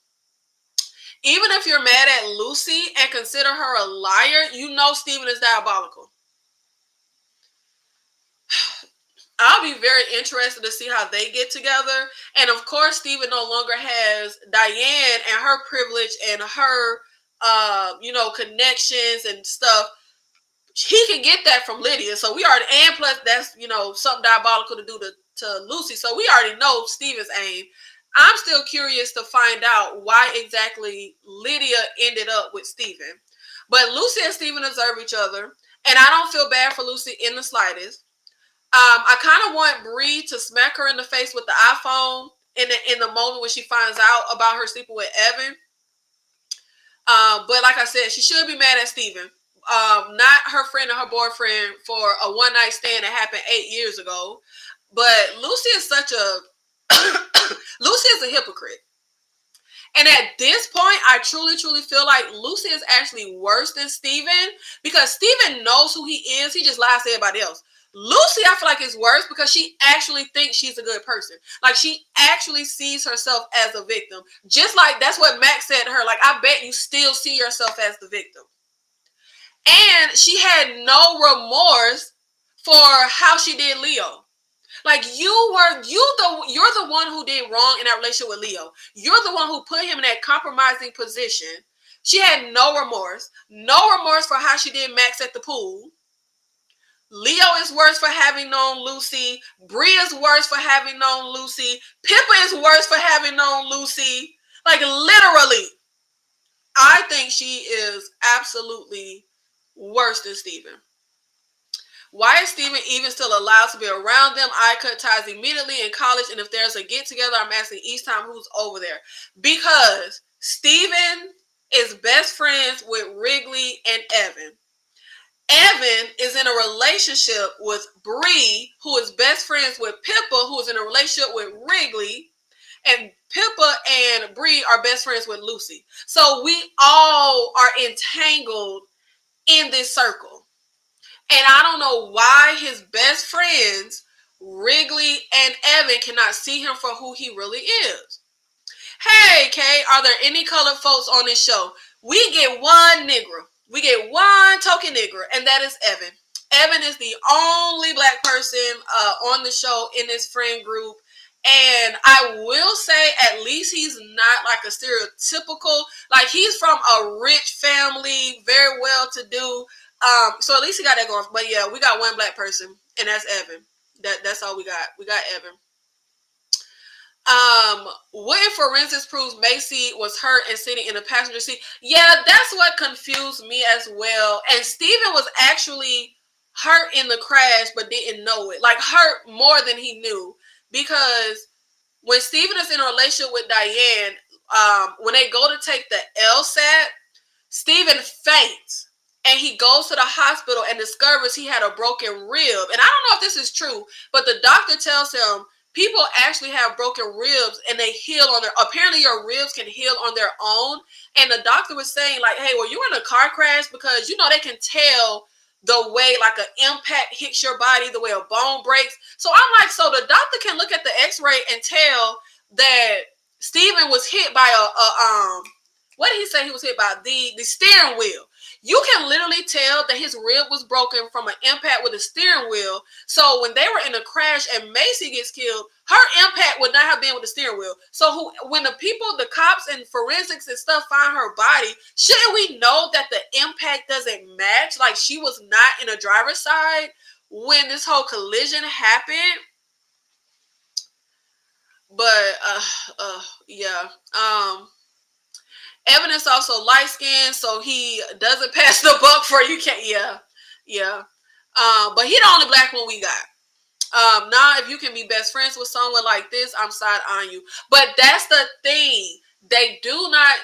Even if you're mad at Lucy and consider her a liar, you know Steven is diabolical. I'll be very interested to see how they get together. And of course, Steven no longer has Diane and her privilege and her, connections and stuff. He can get that from Lydia. So we already, and plus that's, something diabolical to do to Lucy. So we already know Steven's aim. I'm still curious to find out why exactly Lydia ended up with Steven. But Lucy and Steven observe each other. And I don't feel bad for Lucy in the slightest. I kind of want Bree to smack her in the face with the iPhone in the moment when she finds out about her sleeping with Evan. But like I said, she should be mad at Steven. Not her friend or her boyfriend for a one-night stand that happened 8 years ago. But Lucy is Lucy is a hypocrite. And at this point, I truly, truly feel like Lucy is actually worse than Steven, because Steven knows who he is. He just lies to everybody else. Lucy, I feel like, is worse because she actually thinks she's a good person. Like, she actually sees herself as a victim. Just like that's what Max said to her. Like, I bet you still see yourself as the victim. And she had no remorse for how she did Leo. Like, you're the one who did wrong in that relationship with Leo. You're the one who put him in that compromising position. She had no remorse. No remorse for how she did Max at the pool. Leo is worse for having known Lucy. Bree is worse for having known Lucy. Pippa is worse for having known Lucy. Like, literally, I think she is absolutely worse than Steven. Why is Steven even still allowed to be around them? I cut ties immediately in college, and if there's a get-together, I'm asking each time who's over there. Because Steven is best friends with Wrigley and Evan. Evan is in a relationship with Bree, who is best friends with Pippa, who is in a relationship with Wrigley. And Pippa and Bree are best friends with Lucy. So we all are entangled in this circle. And I don't know why his best friends, Wrigley and Evan, cannot see him for who he really is. Hey, Kay, are there any colored folks on this show? We get one Negro. We get one token Negro, and that is Evan. Evan is the only black person on the show in this friend group. And I will say, at least he's not like a stereotypical, like he's from a rich family, very well to do. So at least he got that going. But yeah, we got one black person, and that's Evan. That's all we got. We got Evan. What if forensics proves Macy was hurt and sitting in the passenger seat? Yeah, that's what confused me as well. And Steven was actually hurt in the crash, but didn't know it. Like, hurt more than he knew. Because when Steven is in a relationship with Diane, when they go to take the LSAT, Steven faints. And he goes to the hospital and discovers he had a broken rib. And I don't know if this is true, but the doctor tells him, people actually have broken ribs and they heal on their, apparently your ribs can heal on their own. And the doctor was saying like, hey, well, you were in a car crash because, you know, they can tell the way like an impact hits your body, the way a bone breaks. So I'm like, so the doctor can look at the x-ray and tell that Steven was hit by what did he say he was hit by? The steering wheel. You can literally tell that his rib was broken from an impact with a steering wheel. So when they were in a crash and Macy gets killed, her impact would not have been with the steering wheel. So when the people, the cops and forensics and stuff find her body, shouldn't we know that the impact doesn't match? Like she was not in a driver's side when this whole collision happened. But yeah. Evan is also light skinned, so he doesn't pass the buck for you. Can't, yeah. But he the only black one we got. Now, if you can be best friends with someone like this, I'm side on you. But that's the thing. They do not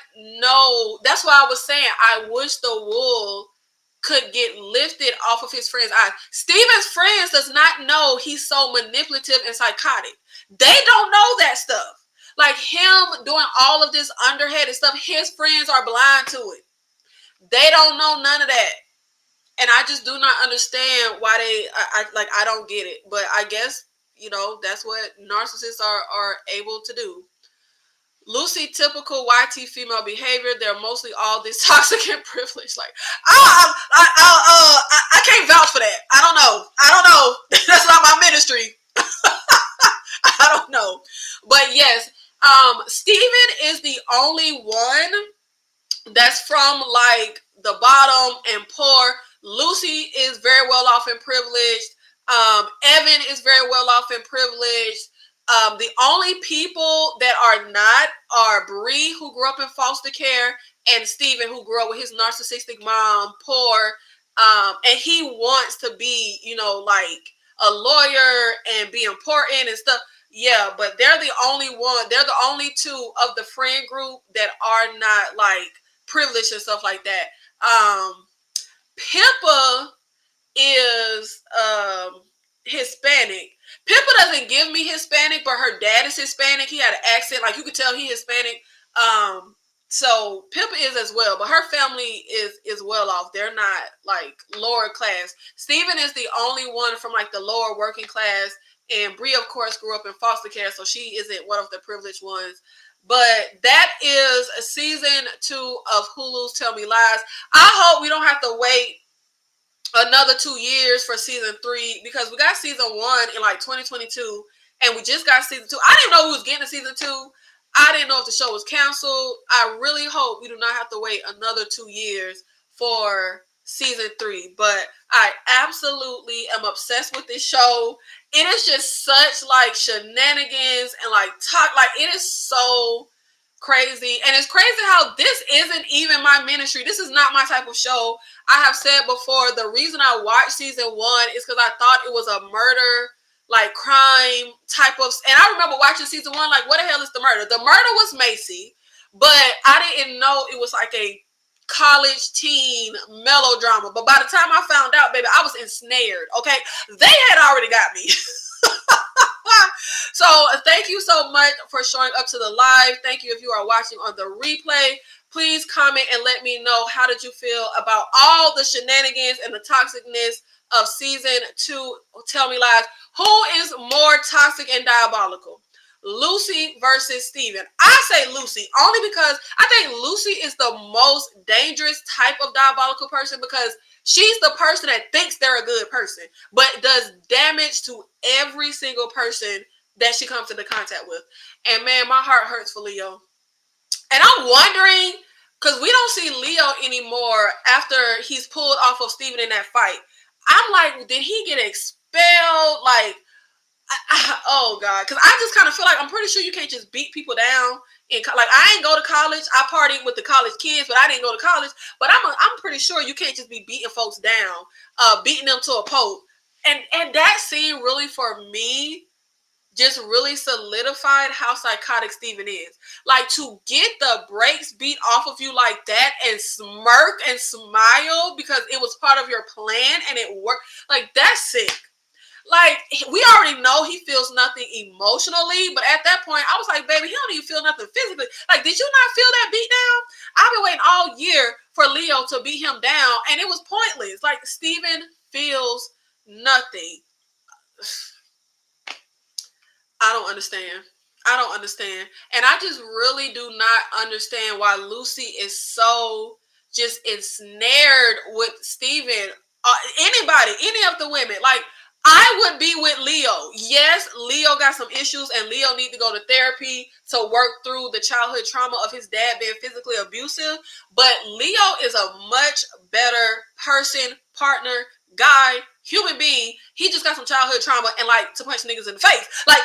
know. That's why I was saying I wish the wool could get lifted off of his friend's eyes. Steven's friends does not know he's so manipulative and psychotic. They don't know that stuff. Like him doing all of this underhanded stuff, his friends are blind to it. They don't know none of that. And I just do not understand why I don't get it. But I guess, you know, that's what narcissists are able to do. Lucy, typical YT female behavior. They're mostly all this toxic and privileged. Like, I can't vouch for that. I don't know. That's not my ministry. I don't know. But yes, Steven is the only one that's from like the bottom and poor. Lucy is very well off and privileged. Evan is very well off and privileged. The only people that are not are Bree, who grew up in foster care, and Steven, who grew up with his narcissistic mom, poor. And he wants to be, you know, like a lawyer and be important and stuff. Yeah, but they're the only one. They're the only two of the friend group that are not like privileged and stuff like that. Pippa is Hispanic. Pippa doesn't give me Hispanic, but her dad is Hispanic. He had an accent, like you could tell he Hispanic. So Pippa is as well, but her family is well off. They're not like lower class. Steven is the only one from like the lower working class. And Bree, of course, grew up in foster care, so she isn't one of the privileged ones. But that is season 2 of Hulu's Tell Me Lies. I hope we don't have to wait another 2 years for season 3, because we got season 1 in like 2022, and we just got season 2. I didn't know who was getting to season 2. I didn't know if the show was canceled. I really hope we do not have to wait another 2 years for season 3, but I absolutely am obsessed with this show. It is just such like shenanigans and like talk, like it is so crazy. And it's crazy how this isn't even my ministry. This is not my type of show. I have said before, the reason I watched season 1 is because I thought it was a murder, like crime type of, and I remember watching season 1, like what the hell is the murder? The murder was Macy, but I didn't know it was like a college teen melodrama. But by the time I found out, baby, I was ensnared. Okay, they had already got me. So thank you so much for showing up to the live. Thank you if you are watching on the replay. Please comment and let me know, how did you feel about all the shenanigans and the toxicness of season 2 Tell Me Lies. Who is more toxic and diabolical? Lucy versus Steven. I say Lucy only because I think Lucy is the most dangerous type of diabolical person, because she's the person that thinks they're a good person but does damage to every single person that she comes into contact with. And man, my heart hurts for Leo. And I'm wondering, because we don't see Leo anymore after he's pulled off of Steven in that fight. I'm like, did he get expelled? Like, oh God, because I just kind of feel like, I'm pretty sure you can't just beat people down. Like, I ain't go to college. I partied with the college kids, but I didn't go to college. But I'm pretty sure you can't just be beating folks down, beating them to a pulp. And that scene really, for me, just really solidified how psychotic Steven is. Like, to get the brakes beat off of you like that and smirk and smile because it was part of your plan and it worked, like, that's sick. Like, we already know he feels nothing emotionally, but at that point, I was like, baby, he don't even feel nothing physically. Like, did you not feel that beat down? I've been waiting all year for Leo to beat him down, and it was pointless. Like, Steven feels nothing. I don't understand. I don't understand. And I just really do not understand why Lucy is so just ensnared with Steven. Anybody, any of the women. Like, I would be with Leo. Yes, Leo got some issues and Leo need to go to therapy to work through the childhood trauma of his dad being physically abusive. But Leo is a much better person, partner, guy, human being. He just got some childhood trauma and like to punch niggas in the face. Like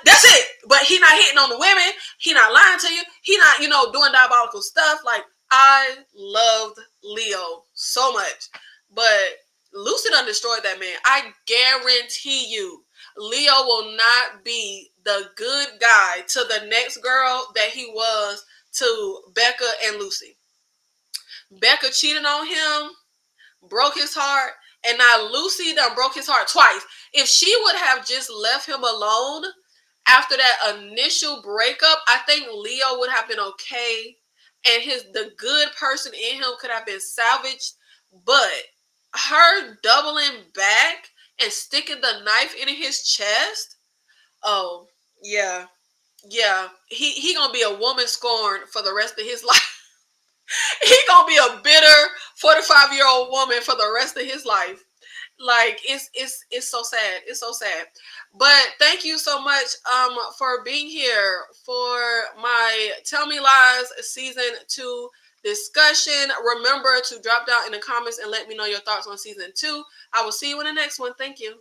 that's it. But he not hitting on the women. He not lying to you. He not, doing diabolical stuff. Like, I loved Leo so much. But Lucy done destroyed that man. I guarantee you, Leo will not be the good guy to the next girl that he was to Becca and Lucy. Becca cheated on him, broke his heart, and now Lucy done broke his heart twice. If she would have just left him alone after that initial breakup, I think Leo would have been okay, and the good person in him could have been salvaged. But her doubling back and sticking the knife in his chest, oh yeah, he gonna be a woman scorned for the rest of his life. He gonna be a bitter 45-year-old woman for the rest of his life. Like, it's so sad. It's so sad. But thank you so much for being here for my Tell Me Lies season 2 discussion. Remember to drop down in the comments and let me know your thoughts on season 2. I will see you in the next one. Thank you.